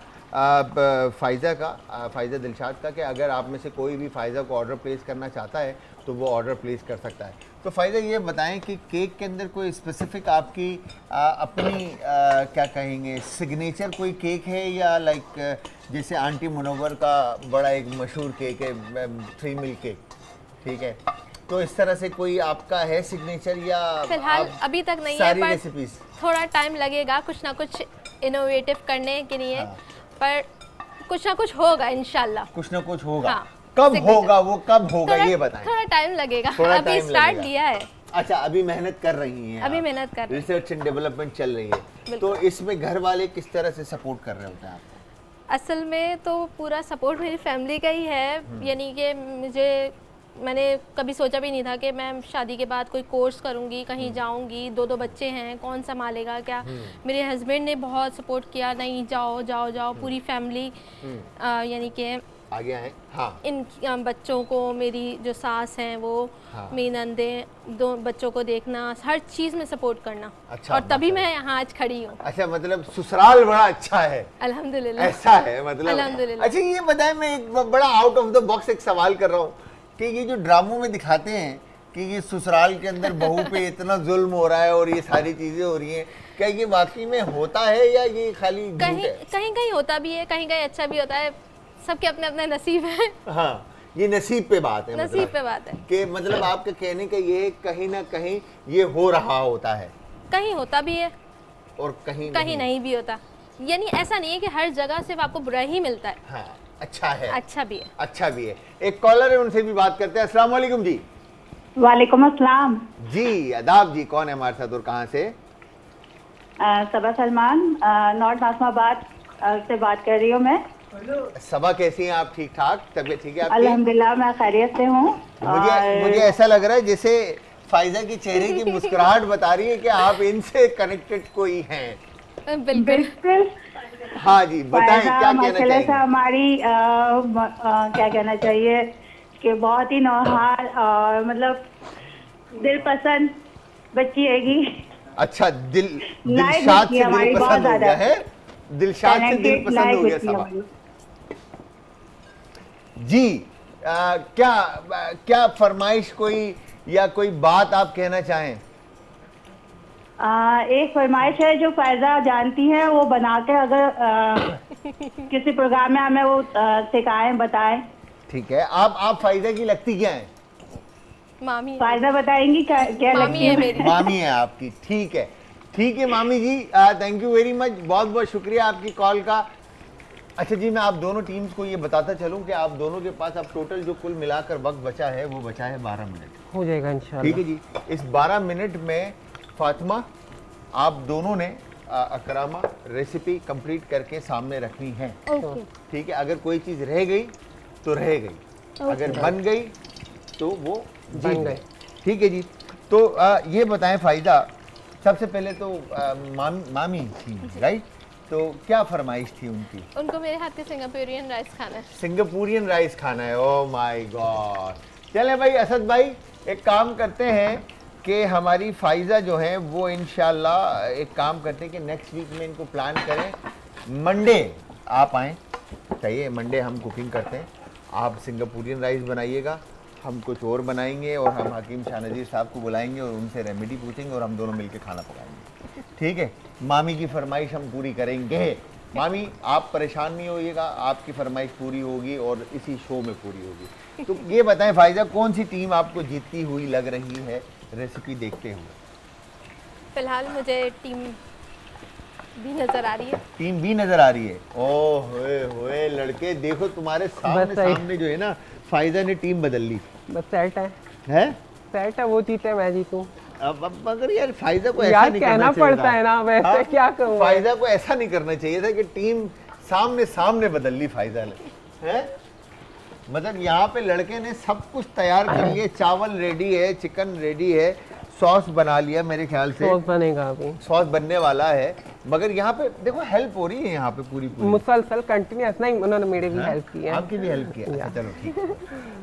फ़ायज़ा दिलशाद का, कि अगर आप में से कोई भी फ़ायज़ा को ऑर्डर प्लेस करना चाहता है तो वो ऑर्डर प्लेस कर सकता है। तो फ़ायज़ा ये बताएं कि केक के अंदर कोई स्पेसिफ़िक आपकी अपनी क्या कहेंगे सिग्नेचर कोई केक है, या लाइक जैसे आंटी मुनव्वर का बड़ा एक मशहूर केक है 3 मिल्क केक, ठीक है, तो इस तरह से कोई आपका है सिग्नेचर या फिलहाल अभी तक नहीं है, सारी पर रेसिपीज थोड़ा टाइम लगेगा कुछ ना कुछ इनोवेटिव करने के लिए, हाँ। पर कुछ ना कुछ होगा इंशाल्लाह। कुछ ना कुछ होगा। हाँ। कब signature। होगा वो, कब होगा ये बताएं। थोड़ा टाइम लगेगा, थोड़ा अभी time स्टार्ट लगेगा। दिया है। अच्छा, अभी मेहनत कर रही हैं अभी आप। मेहनत कर रहे हैं। रिसर्च एंड डेवलपमेंट चल रही है, तो इसमें घर वाले किस तरह से सपोर्ट कर रहे होते हैं आपको? असल में तो पूरा सपोर्ट मेरी फैमिली का ही है, यानी कि मैंने कभी सोचा भी नहीं था कि मैं शादी के बाद कोई कोर्स करूंगी, कहीं जाऊंगी, 2 बच्चे हैं, कौन संभालेगा क्या। मेरे हस्बैंड ने बहुत सपोर्ट किया, नहीं जाओ जाओ जाओ, पूरी फैमिली यानी कि आगे आए। हाँ, इन बच्चों को, मेरी जो सास हैं वो, हाँ। मेरी नंदें, 2 बच्चों को देखना, हर चीज़ में सपोर्ट करना। अच्छा, और तभी माशाल्लाह। मैं यहाँ आज खड़ी हूँ, अच्छा, मतलब ससुराल बड़ा अच्छा है, अल्हम्दुलिल्लाह। ऐसा है मतलब। अल्हम्दुलिल्लाह। अच्छा, ये बताएं, मैं एक बड़ा आउट ऑफ द बॉक्स एक सवाल कर रहा हूँ कि ये जो ड्रामों में दिखाते हैं कि ये ससुराल के अंदर बहू पे इतना जुल्म हो रहा है और ये सारी चीजें हो रही हैं, क्या ये वाकई में होता है या ये खाली झूठ कहीं है? कहीं कहीं होता भी है, कहीं कहीं अच्छा भी होता है, सबके अपने अपने नसीब है। हाँ, ये नसीब पे बात है, नसीब मतलब पे बात है। कि मतलब आपके कहने का ये है, कहीं ना कहीं ये हो रहा होता है कहीं होता भी है, और कहीं कहीं नहीं भी होता। यानी ऐसा नहीं है कि हर जगह सिर्फ आपको बुरा ही मिलता है, हाँ, अच्छा है, अच्छा भी है। अच्छा भी है। एक कॉलर है, उनसे भी बात करते हैं। अस्सलाम वालेकुम जी। वालेकुम अस्सलाम। जी, आदाब जी। कौन है हमारे साथ और कहाँ से? सबा सलमान, नॉर्थ नासमाबाद से बात कर रही हूँ मैं। सबा, कैसी हैं आप? ठीक ठाक? तबीयत ठीक है आपकी? अल्हम्दुलिल्लाह मैं खैरियत से हूँ। मुझे ऐसा लग रहा है जैसे फाइजा की चेहरे की मुस्कुराहट बता रही है कि आप इनसे कनेक्टेड कोई हैं। बिल्कुल। बिल्कुल। हाँ जी, बताएं क्या कहना माशाल्लाह से चाहिए? हमारी क्या कहना चाहिए कि बहुत ही नौहार और मतलब दिल पसंद बच्ची हैगी। अच्छा, लाइक दिलशाद बच्ची से हमारी दिल बहुत पसंद हो गया ज्यादा। है, दिलशाद से दिल Talented, पसंद लाइक हो गया बच्ची सबा हमारी। जी। क्या फरमाइश कोई या कोई बात आप कहना चाहें? एक फरमाइश है जो फायदा जानती है वो बना के अगर किसी प्रोग्राम में हमें वो सिखाएं, बताएं। ठीक है, आप फाइजा की लगती क्या है? मामी है। फायदा बताएंगी क्या मामी लगती है है मेरी। मामी है आपकी, ठीक है। ठीक है मामी जी, थैंक यू वेरी मच, बहुत बहुत शुक्रिया आपकी कॉल का। अच्छा जी, मैं आप दोनों टीम्स को ये बताता चलूं कि आप दोनों के पास अब टोटल जो कुल मिलाकर वक्त बचा है वो बचा है 12 मिनट। हो जाएगा इंशाल्लाह। ठीक है जी। इस 12 मिनट में फातिमा, आप दोनों ने अकरामा रेसिपी कंप्लीट करके सामने रखनी है। ओके। ठीक है, अगर कोई चीज़ रह गई तो रह गई, अगर बन गई तो वो बन जीत गई। गए। ठीक है जी। तो ये बताएं फायदा, सबसे पहले तो मामी थी, राइट? तो क्या फरमाइश थी उनकी? उनको मेरे हाथ के सिंगापुरियन राइस खाना है। सिंगापुरियन राइस खाना है। ओह माय गॉड। चले भाई असद भाई, एक काम करते हैं कि हमारी फाइजा जो है वो इंशाल्लाह एक काम करते हैं कि नेक्स्ट वीक में इनको प्लान करें, मंडे आप आएँ, चाहिए मंडे हम कुकिंग करते हैं, आप सिंगापुरियन राइस बनाइएगा, हम कुछ और बनाएंगे और हम हकीम शाह नज़ीर साहब को बुलाएंगे और उनसे रेमेडी पूछेंगे और हम दोनों मिलकर खाना पकाएंगे। ठीक है, मामी की फरमाइश हम पूरी करेंगे। मामी आप परेशान नहीं होइएगा, आपकी फरमाइश पूरी होगी और इसी शो में पूरी होगी। तो ये बताएं फायजा, कौन सी टीम आपको जीतती हुई लग रही है रेसिपी देखते हुए? फिलहाल मुझे टीम भी नजर आ रही है। टीम बी नजर आ रही है। ओह होए लड़के, देखो तुम्हारे सामने बस सही। सामने जो है ना, फायजा ने टीम बदल ली बस सेट है, है। सेट है, वो जीते मैं जीतूं। अब मगर यार फायदा को ऐसा यार नहीं कहना करना चाहिए पड़ता था। है ना, वैसे हाँ? क्या कहूँ मैं? फायदा को ऐसा नहीं करना चाहिए था कि टीम सामने सामने बदल ली फायदा ने, है? मतलब यहाँ पे लड़के ने सब कुछ तैयार कर लिया, चावल रेडी है, चिकन रेडी है, सॉस बना लिया मेरे ख्याल से, सॉस बनेगा अभी, सॉस बनने वाला है। मगर यहाँ पे देखो हेल्प हो रही है यहाँ पे पूरी पूरी। मुसलसल कंटिन्यूस नहीं, उन्होंने मेरे भी हाँ? हेल्प की है। आपकी भी हेल्प की है। अच्छा चलो ठीक है।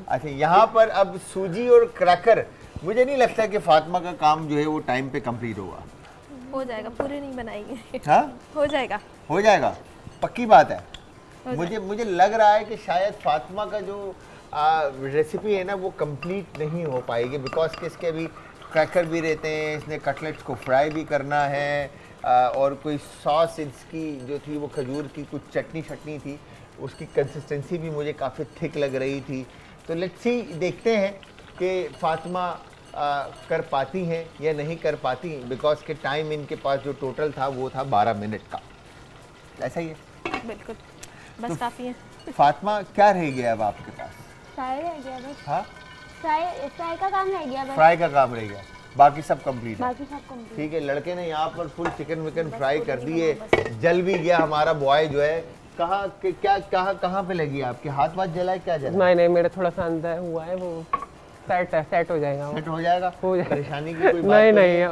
अच्छा, यहाँ पर अब सूजी और क्रैकर, मुझे नहीं लगता कि फातिमा का काम जो है वो टाइम पे कंप्लीट होगा। हो जाएगा, पूरे नहीं बनाएंगे। हाँ, हो जाएगा। हो जाएगा, पक्की बात है। मुझे लग रहा है कि शायद फातिमा का जो रेसिपी है ना वो कंप्लीट नहीं हो पाएगी, बिकॉज कि इसके अभी क्रैकर भी रहते हैं, इसने कटलेट्स को फ्राई भी करना है, और कोई सॉस इसकी जो थी वो खजूर की कुछ चटनी शटनी थी, उसकी कंसिस्टेंसी भी मुझे काफ़ी थिक लग रही थी। तो लेट्स सी, देखते हैं कि फातिमा कर पाती हैं या नहीं कर पाती, बिकॉज के टाइम इनके पास जो टोटल था वो था 12 मिनट का। ऐसा ही है। बिल्कुल, बस काफ़ी है। फातिमा क्या रह गया अब आपके पास? फ्राई रह गया बस, हाँ, फ्राई का काम रह गया बस, फ्राई का काम रह गया, बाकी सब कंप्लीट है। बाकी सब कंप्लीट। ठीक है, लड़के ने यहाँ पर फुल चिकन विकन फ्राई कर दिए, जल भी गया हमारा बॉय जो है। कहाँ पे लगी आपके हाथ वाथ जला है, क्या जला? नहीं नहीं, मेरा थोड़ा सा अंदर हुआ है, वो सेट हो जाएगा वो। सेट हो जाएगा, हो जाएगा। परेशानी की कोई बात नहीं तो नहीं,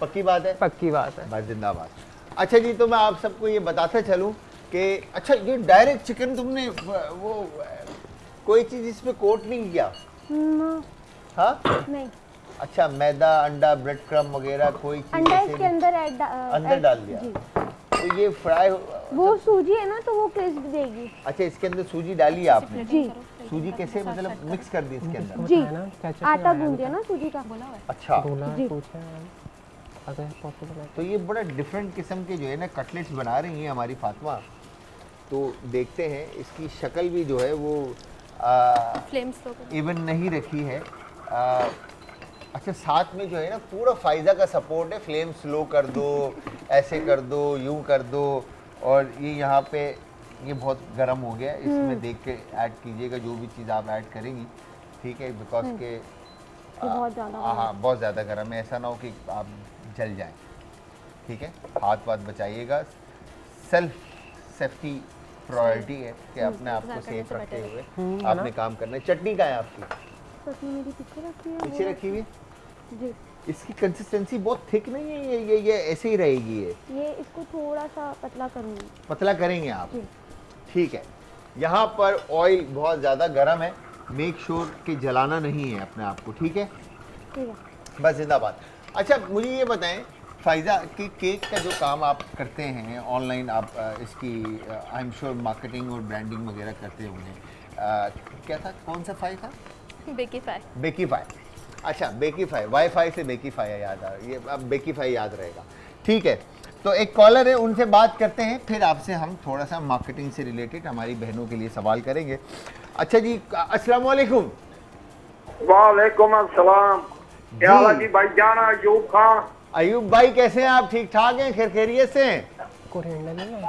पक्की बात है, पक्की बात है। बस जिंदाबाद। अच्छा जी, तो मैं आप सबको ये बताता चलूं कि अच्छा ये डायरेक्ट चिकन तुमने वो कोई चीज इसमें कोट नहीं किया? हाँ, नहीं, अच्छा, मैदा, अंडा, ब्रेड क्रम वगैरह कोई चीज अंडा ऐसे इसके नहीं? अंदर अंदर डाल दिया। जी। तो ये फ्राई वो सूजी है ना, तो वो क्रिस्प देगी। अच्छा, इसके अंदर सूजी डाली है आपने? जी सूजी कैसे, मतलब मिक्स कर दी इसके अंदर? जी, है ना, ketchup आटा लगाया गूंद दिया ना सूजी का। अच्छा, बोला जी। पूछा अगर पॉसिबल है। तो ये बड़ा डिफरेंट किस्म के जो है ना कटलेट्स बना रही हैं हमारी फातिमा। तो देखते हैं, इसकी शक्ल भी जो है वो फ्लेम स्लो कर इवन नहीं रखी है। अच्छा, साथ में जो है ना पूरा फायदा का सपोर्ट है, फ्लेम स्लो कर दो, ऐसे कर दो, यूं कर दो। और ये यहाँ पे ये बहुत गर्म हो गया, इसमें देख के ऐड कीजिएगा जो भी चीज़ आप ऐड करेंगी, ठीक है, बिकॉज के बहुत ज़्यादा हाँ बहुत ज़्यादा गर्म है, ऐसा ना हो कि आप जल जाएं, ठीक है। हाथ वाथ बचाइएगा, सेल्फ सेफ्टी प्रायोरिटी है कि अपने आप को सेफ रखते हुए आपने काम करना है। चटनी का है आपकी? चटनी मेरी पीछे रखी है, पीछे रखी हुई है। जी। इसकी कंसिस्टेंसी बहुत थिक नहीं है, ये ऐसे ही रहेगी ये इसको थोड़ा सा पतला करूँगी। पतला करेंगे आप? जी। ठीक है। यहाँ पर ऑयल बहुत ज़्यादा गर्म है, मेक श्योर कि जलाना नहीं है अपने आप को, ठीक है, ठीक है। बस जिंदाबाद। अच्छा, मुझे ये बताएं फ़ायदा कि केक का जो काम आप करते हैं ऑनलाइन, आप इसकी आई एम श्योर मार्केटिंग और ब्रांडिंग वगैरह करते होंगे। क्या था, कौन सा फाई था? बेकीफाई। बेकीफाई। अच्छा, बेकीफाई, वाईफाई से बेकीफाई याद आ रहा है, ये अब बेकीफाई याद रहेगा, ठीक है। तो एक कॉलर है, उनसे बात करते हैं, फिर आपसे हम थोड़ा सा मार्केटिंग से रिलेटेड हमारी बहनों के लिए सवाल करेंगे। अच्छा जी, अस्सलाम वालेकुम। वालेकुम अस्सलाम। क्या हाल है जी भाईजान अयूब खान? अयूब भाई कैसे हैं आप? ठीक ठाक हैं, खैर खैरियत से हैं? कोरिएंडर नहीं है?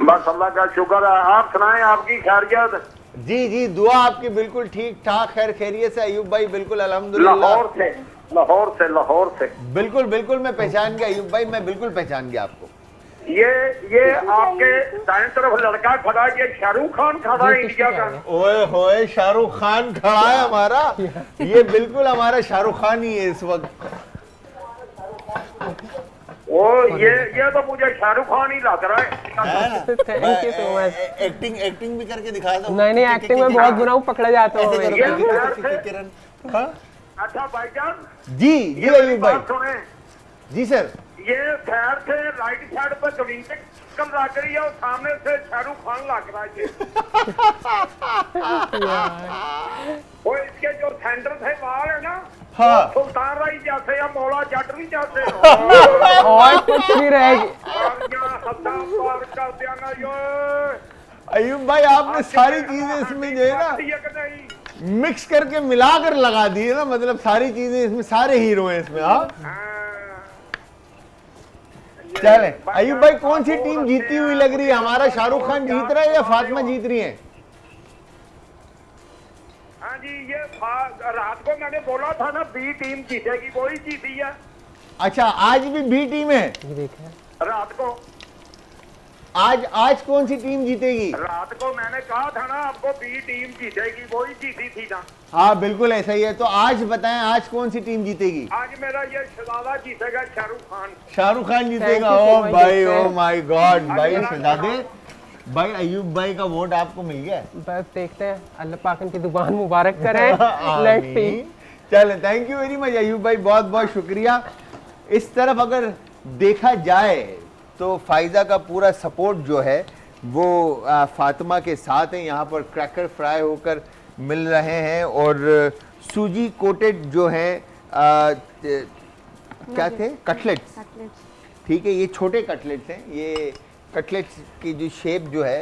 बस अल्लाह का शुक्र है, आप सुनाएं, आपकी खैरियत? जी जी, दुआ आपकी बिल्कुल ठीक ठाक, खैर खैरियत से अयूब भाई, बिल्कुल अल्हम्दुलिल्लाह। लाहौर से बिल्कुल बिल्कुल, मैं पहचान गया अयूब भाई, मैं बिल्कुल पहचान गया आपको। ये आपके दाएं तरफ लड़का खड़ा है, ये शाहरुख खान खड़ा है इंडिया का। ओए होए, शाहरुख खान खड़ा है हमारा, ये बिल्कुल हमारा शाहरुख खान ही है इस वक्त। ओ ये तो मुझे शाहरुख खान ही लग रहा है। Thank you so much. Acting भी करके दिखा दो। नहीं नहीं, एक्टिंग में बहुत बुरा हूँ, पकड़ा जाता हूँ ऐसे मैं। करो, किरण। हाँ? अच्छा भाईजान, जी जी अयूब भाई। बात सुने, जी सर। ये खैर से राइट साइड पर जमीन पे कम लग रही है और सामने से शाहरुख खान लग रहा है। वो इसके जो सेंटर से बाल है ना, हाँ। सुल्तान राय जैसे या मौला जट भी जैसे और कुछ भी रहेगी। अयूब भाई, आपने सारी चीजें इसमें जो है ना मिक्स करके मिलाकर लगा दी है ना, मतलब सारी चीजें इसमें, सारे हीरो हैं इसमें। हाँ, चले अयूब भाई, कौन सी टीम जीती हुई लग रही है? हमारा शाहरुख खान जीत रहा है या फातिमा जीत रही है? हाँ जी, ये रात को मैंने बोला था ना, बी टीम जीतेगी, वही जीती है। अच्छा, आज भी बी टीम है? ये देखें, रात को आज कौन सी टीम जीतेगी? रात को मैंने कहा था ना आपको, बी टीम जीतेगी, वही जीती थी ना। हाँ बिल्कुल ऐसा ही है। तो आज बताएं, आज कौन सी टीम जीतेगी? आज मेरा ये शहजादा जीतेगा, शाहरुख खान। शाहरुख खान जीतेगा। Thank you so oh much, भाई, sir. ओ माय गॉड भाई, शहजादे भाई, अयूब भाई का वोट आपको मिल गया। बस देखते हैं, अल्लाह पाक इनकी दुकान मुबारक करें। Let's see. चलो, thank you very much Ayub भाई, बहुत बहुत शुक्रिया। इस तरफ अगर देखा जाए तो फायदा का पूरा सपोर्ट जो है वो फातिमा के साथ है। यहाँ पर क्रैकर फ्राई होकर मिल रहे हैं और सूजी कोटेड जो है क्या थे, कटलेट्स, ठीक है, ये छोटे कटलेट्स हैं। ये कटलेट्स की जो शेप जो है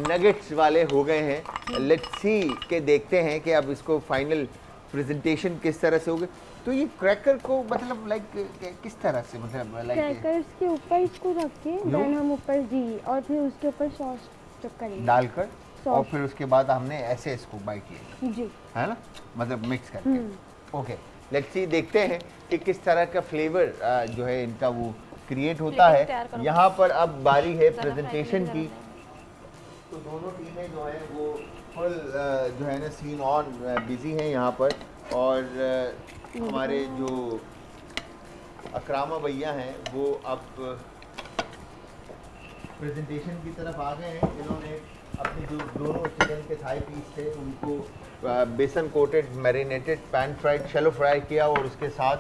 नगेट्स वाले हो गए हैं। लेट्स सी के देखते हैं कि अब इसको फाइनल प्रेजेंटेशन किस तरह से होगा। तो ये क्रैकर को मतलब लाइक किस तरह से, मतलब लाइक क्रैकर्स के ऊपर इसको रख के देन हम ऊपर घी और फिर उसके ऊपर सॉस चुप करेंगे डालकर और फिर उसके बाद हमने ऐसे इसको बाइट किया, जी है ना, मतलब मिक्स करके। ओके, लेट्स सी, देखते हैं कि किस तरह का फ्लेवर जो है इनका वो क्रिएट होता Plating तैयार है। करो। यहाँ पर अब बारी है ज़रा प्रेजेंटेशन fry की। तो दोनों टीमें जो है वो फुल जो है ना सीन ऑन बिजी हैं यहाँ पर, और हमारे जो अकरामा भैया हैं वो अब प्रेजेंटेशन की तरफ आ गए हैं। इन्होंने अपने जो दोनों चिकन के थाई पीस थे उनको बेसन coated marinated pan fried shallow fry किया, और उसके साथ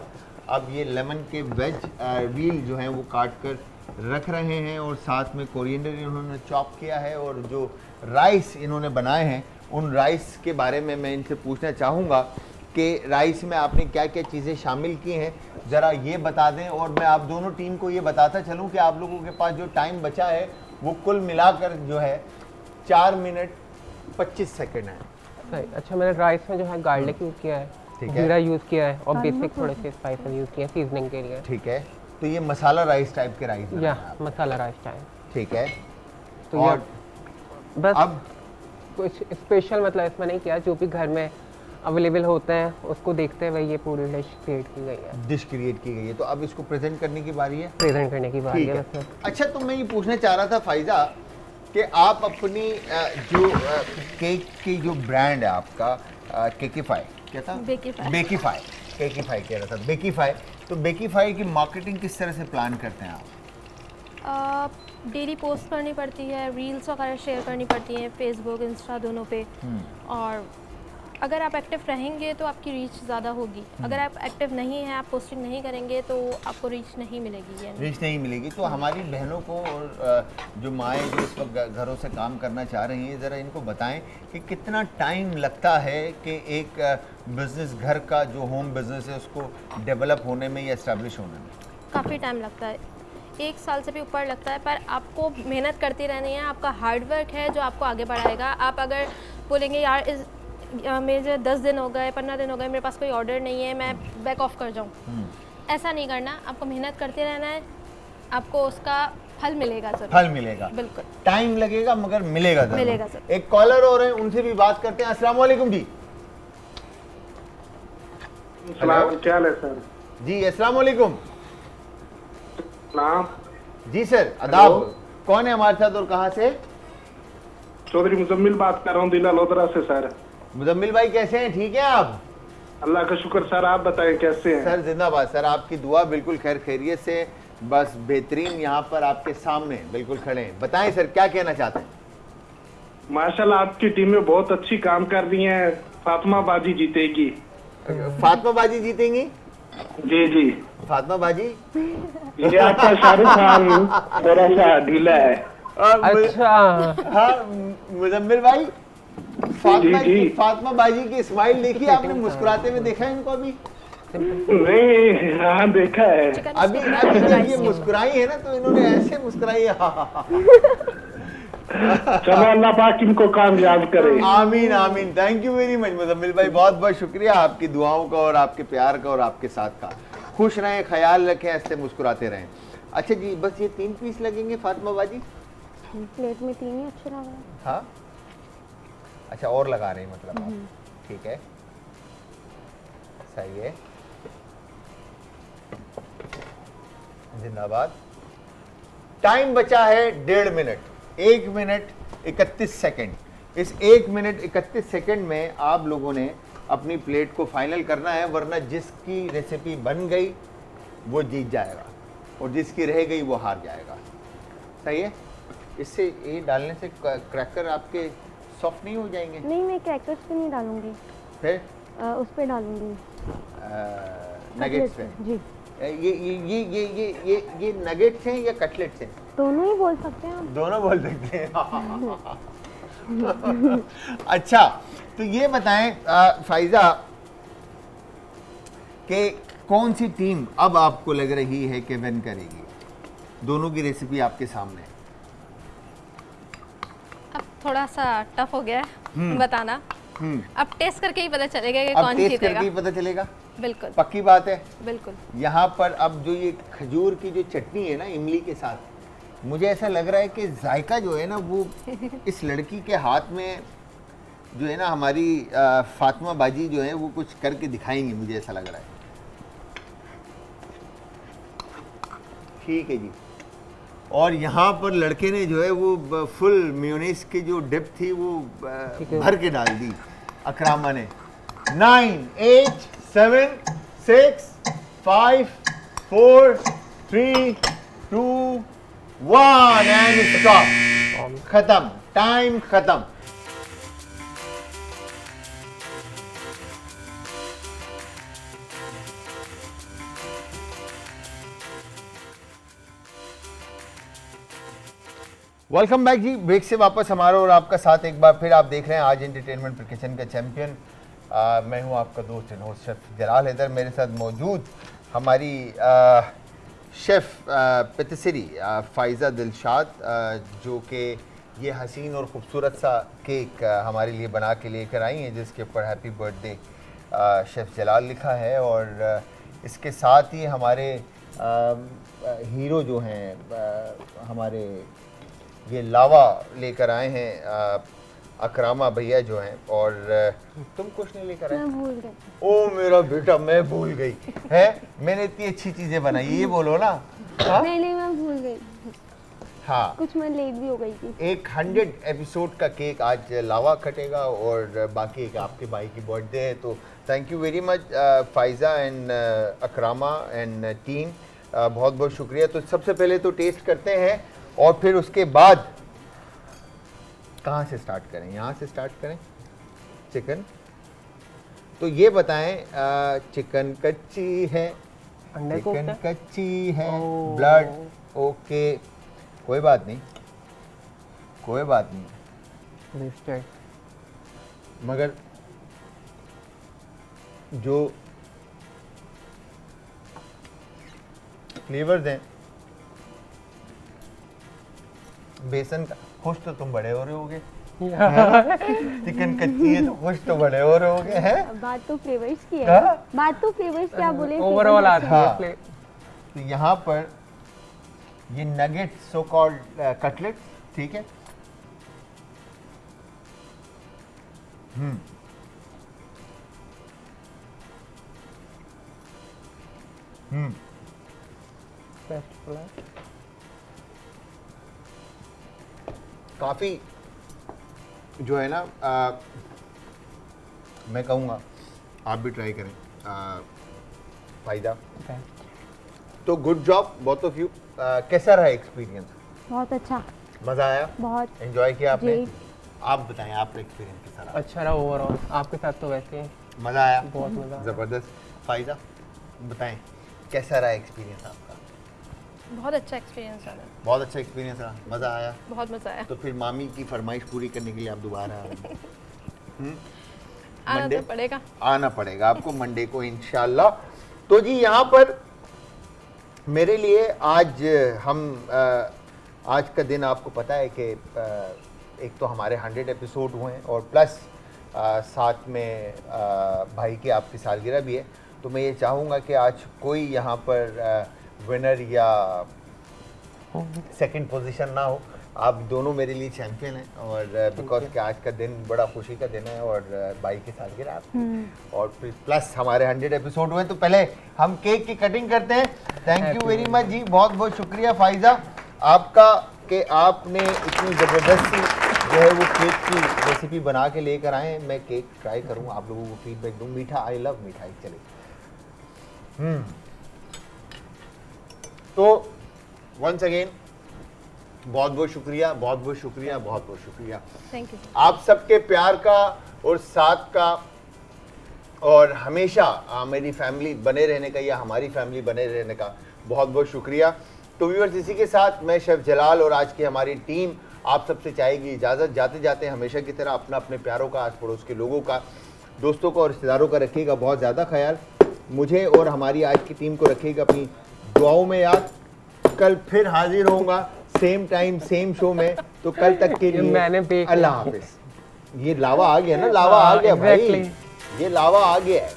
अब ये लेमन के वेज व्हील जो हैं वो काट कर रख रहे हैं, और साथ में कोरिएंडर इन्होंने चॉप किया है, और जो राइस इन्होंने बनाए हैं उन राइस के बारे में मैं इनसे पूछना चाहूँगा कि राइस में आपने क्या क्या चीज़ें शामिल की हैं, ज़रा ये बता दें। और मैं आप दोनों टीम को ये बताता चलूँ कि आप लोगों के पास जो टाइम बचा है वो कुल मिलाकर जो है 4 मिनट 25 सेकंड है। सही। अच्छा, मैंने राइस में जो है गार्लिक यूज़ किया ठीक है, है। जीरा यूज़ किया है, और बेसिक थोड़े से स्पाइसेस यूज़ किए हैं सीजनिंग के लिए। ठीक है, तो ये मसाला राइस टाइप के राइस या मसाला राइस टाइम। ठीक है। तो और ये बस अब कुछ स्पेशल मतलब इसमें नहीं किया, जो भी घर में अवेलेबल होते हैं उसको देखते हुए ये पूरी डिश क्रिएट की गई है, डिश क्रिएट की गई है, तो अब इसको प्रेजेंट करने की बारी है। प्रेजेंट करने की बात ठीक है है। बस। अच्छा, तो मैं ये पूछना चाह रहा था फाइजा कि आप अपनी जो केक की जो ब्रांड है आपका केकीफाई, क्या था? बेकीफाई। बेकीफाई, केकीफाई कह रहा था, बेकीफाई। तो बेकीफाई की मार्केटिंग किस तरह से प्लान करते हैं आप? डेली पोस्ट करनी पड़ती है, रील्स वगैरह शेयर करनी पड़ती हैं फेसबुक इंस्टा दोनों पे, और अगर आप एक्टिव रहेंगे तो आपकी रीच ज़्यादा होगी। अगर आप एक्टिव नहीं हैं, आप पोस्टिंग नहीं करेंगे तो आपको रीच नहीं मिलेगी। यानी रीच नहीं मिलेगी। तो हमारी बहनों को और जो माएँ जो इस वक्त घरों से काम करना चाह रही हैं, ज़रा इनको बताएं कि कितना टाइम लगता है कि एक बिज़नेस, घर का जो होम बिज़नेस है उसको डेवलप होने में या इस्टेब्लिश होने में? काफ़ी टाइम लगता है, 1 साल से भी ऊपर लगता है, पर आपको मेहनत करती रहनी है। आपका हार्ड वर्क है जो आपको आगे बढ़ाएगा। आप अगर बोलेंगे यार मेरे 10 दिन हो गए, 15 दिन हो गए, मेरे पास कोई ऑर्डर नहीं है, मैं बैक ऑफ कर जाऊँ, ऐसा नहीं करना। आपको मेहनत करते रहना है, आपको उसका फल मिलेगा ज़रूर। फल मिलेगा, बिल्कुल। टाइम लगेगा मगर मिलेगा ज़रूर। मिलेगा ज़रूर। एक कॉलर और है, उनसे भी बात करते हैं। अस्सलाम वालेकुम जी। सलाम, क्या हाल है सर? जी अस्सलाम वालेकुम। सलाम जी सर, अदाब। कौन है हमारे साथ और कहाँ से? चौधरी मुजम्मिल बात कर रहा हूँ दिला लोधरा से सर। मुजम्मिल भाई कैसे हैं, ठीक हैं आप? अल्लाह का शुक्र सर, आप बताएं कैसे हैं? सर जिंदाबाद सर, आपकी दुआ, बिल्कुल खैर खैरियत से, बस बेहतरीन, यहाँ पर आपके सामने बिल्कुल खड़े हैं। बताएं सर, क्या कहना चाहते हैं? माशाल्लाह आपकी टीमें बहुत अच्छी काम कर रही हैं। फातिमा बाजी जीतेगी। फातिमा बाजी जीतेंगी? जी जी। फातिमा बाजी? ये आपका शाहरुख खान थोड़ा सा ढीला है। अच्छा, हाँ मुजम्मिल भाई, जी। फातिमा बाजी की स्माइल देखी आपने? मुस्कुराते हुए देखा है इनको अभी? नहीं, हाँ देखा है। अभी जब ये मुस्कुराई है ना तो इन्होंने ऐसे मुस्कुराई है। चलो अल्लाह पाक इनको कामयाब करे। आमीन आमीन। Thank you very much Muzammil भाई, बहुत बहुत शुक्रिया आपकी दुआओं का और आपके प्यार का और आपके साथ का। खुश रहें, ख्याल रखें, ऐसे मुस्कुराते रहें। अच्छा जी, बस ये 3 पीस लगेंगे फातिमा बाजी? प्लेट में 3 ही अच्छे लग रहे हैं। हाँ, अच्छा और लगा रहे हैं मतलब आप? ठीक है, सही है, जिंदाबाद। टाइम बचा है 1.5 मिनट, 1 मिनट 31 सेकंड। इस 1 मिनट 31 सेकंड में आप लोगों ने अपनी प्लेट को फाइनल करना है, वरना जिसकी रेसिपी बन गई वो जीत जाएगा और जिसकी रह गई वो हार जाएगा। सही है? इससे ये डालने से क्रैकर आपके सॉफ्ट नहीं हो जाएंगे? नहीं, मैं क्रैकर्स पे नहीं डालूंगी, फिर उस पे डालूंगी, नगेट्स पे। जी। ये नगेट्स हैं या कटलेट्स हैं? दोनों ही बोल सकते हैं आप। दोनों बोल सकते हैं। अच्छा, तो ये बताएं फाइजा कि कौन सी टीम अब आपको लग रही है कि विन करेगी? दोनों की रेसिपी आपके सामने है। अब थोड़ा सा टफ हो गया है बताना। अब टेस्ट करके ही पता चलेगा कि अब कौन टेस्ट जीतेगा। करके ही पता चलेगा, बिल्कुल पक्की बात है। बिल्कुल। यहाँ पर अब जो ये खजूर की जो चटनी है ना इमली के साथ, मुझे ऐसा लग रहा है कि जायका जो है ना वो इस लड़की के हाथ में जो है ना हमारी फातिमा बाजी जो है वो कुछ करके दिखाएंगी, मुझे ऐसा लग रहा है। ठीक है जी। और यहाँ पर लड़के ने जो है वो फुल मेयोनीज की जो डिप थी वो भर के डाल दी अकरामा ने। 9, 8, 7, 6, 5, 4, 3, 2, 1 एंड स्टॉप। खत्म, टाइम खत्म। वेलकम बैक जी, ब्रेक से वापस हमारा और आपका साथ एक बार फिर आप देख रहे हैं आज एंटरटेनमेंट पर किचन का चैंपियन। मैं हूं आपका दोस्त एंड होस्ट शेफ जलाल हैदर। मेरे साथ मौजूद हमारी शेफ पेटिसरी फ़ाइज़ा दिलशाद, जो कि ये हसीन और ख़ूबसूरत सा केक हमारे लिए बना के लेकर आई हैं, जिसके ऊपर हैप्पी बर्थडे शेफ़ जलाल लिखा है। और इसके साथ ही हमारे हीरो जो हैं हमारे ये लावा लेकर आए हैं अकरामा भैया जो हैं। और तुम कुछ नहीं लेकर आए? मैं भूल गई। ओ मेरा बेटा, मैं भूल गई है। मैंने इतनी अच्छी चीजें बनाई, ये बोलो ना। हाँ? नहीं मैं भूल गई। हाँ, कुछ मैं लेट भी हो गई थी। एक 100 एपिसोड का केक आज लावा कटेगा और बाकी एक आपके भाई की बर्थडे है। तो thank you very much Faiza and Akrama and team, बहुत बहुत शुक्रिया। तो सबसे पहले तो टेस्ट करते हैं और फिर उसके बाद कहाँ से स्टार्ट करें? यहाँ से स्टार्ट करें। चिकन तो ये बताएं, चिकन कच्ची है, चिकन कच्ची है, ब्लड ओके, कोई बात नहीं, कोई बात नहीं, मगर जो फ्लेवर्स हैं बेसन का, खुश तो तुम बड़े हो रहे होगे। चिकन कच्ची है तो खुश तो बड़े हो रहे होगे हैं। बात तो फ्लेवर्स की है। बात तो फ्लेवर्स क्या बोले, ओवरऑल आ रहा हाँ। है। तो यहाँ पर ये नगेट सो कॉल्ड कटलेट्स, ठीक है। काफ़ी जो है ना मैं कहूँगा आप भी ट्राई करें फ़ायदा। तो good job both of you. कैसा रहा एक्सपीरियंस? बहुत अच्छा, मज़ा आया? बहुत। एंजॉय किया आपने? जी। आप बताएं आपका एक्सपीरियंस कैसा रहा? अच्छा रहा ओवरऑल। आपके साथ तो वैसे मज़ा आया? बहुत मज़ा आया। ज़बरदस्त। फ़ायदा बताएं कैसा रहा एक्सपीरियंस आपका? बहुत अच्छा एक्सपीरियंस रहा। बहुत अच्छा एक्सपीरियंस रहा, मज़ा आया? बहुत मज़ा आया। तो फिर मामी की फरमाइश पूरी करने के लिए आप दोबारा आना मंडे? तो पड़ेगा। आना पड़ेगा आपको मंडे को इंशाल्लाह। तो जी यहाँ पर मेरे लिए आज आज का दिन आपको पता है कि एक तो हमारे 100 एपिसोड हुए हैं और प्लस साथ में भाई की आपकी सालगिरह भी है। तो मैं ये चाहूँगा कि आज कोई यहाँ पर विनर या सेकंड पोजीशन ना हो, आप दोनों मेरे लिए चैंपियन हैं। और बिकॉज कि आज का दिन बड़ा खुशी का दिन है और भाई की सालगिरह आपकी और फिर प्लस हमारे 100 एपिसोड हुए। तो पहले हम केक की कटिंग करते हैं। थैंक यू वेरी मच जी, बहुत बहुत शुक्रिया फ़ाइज़ा आपका कि आपने इतनी ज़बरदस्ती जो है वो केक की रेसिपी बना के लेकर आए। मैं केक ट्राई करूँगा, आप लोगों को फीडबैक दूँ। मीठा, आई लव मिठाई। चले तो वंस अगेन बहुत बहुत शुक्रिया, बहुत बहुत शुक्रिया, बहुत बहुत शुक्रिया। Thank you. आप सबके प्यार का और साथ का और हमेशा मेरी फैमिली बने रहने का या हमारी फैमिली बने रहने का बहुत बहुत शुक्रिया। तो व्यूअर्स, इसी के साथ मैं शेफ जलाल और आज की हमारी टीम आप सबसे चाहेगी इजाज़त। जाते जाते हमेशा की तरह अपना अपने प्यारों का, आस पड़ोस के लोगों का, दोस्तों का और रिश्तेदारों का रखिएगा बहुत ज़्यादा ख्याल। मुझे और हमारी आज की टीम को रखिएगा अपनी दुआओं में याद। कल फिर हाजिर होऊंगा सेम टाइम सेम शो में। तो कल तक के लिए अल्लाह हाफिज़। ये लावा आ गया ना, लावा आ गया भाई, ये लावा आ गया है।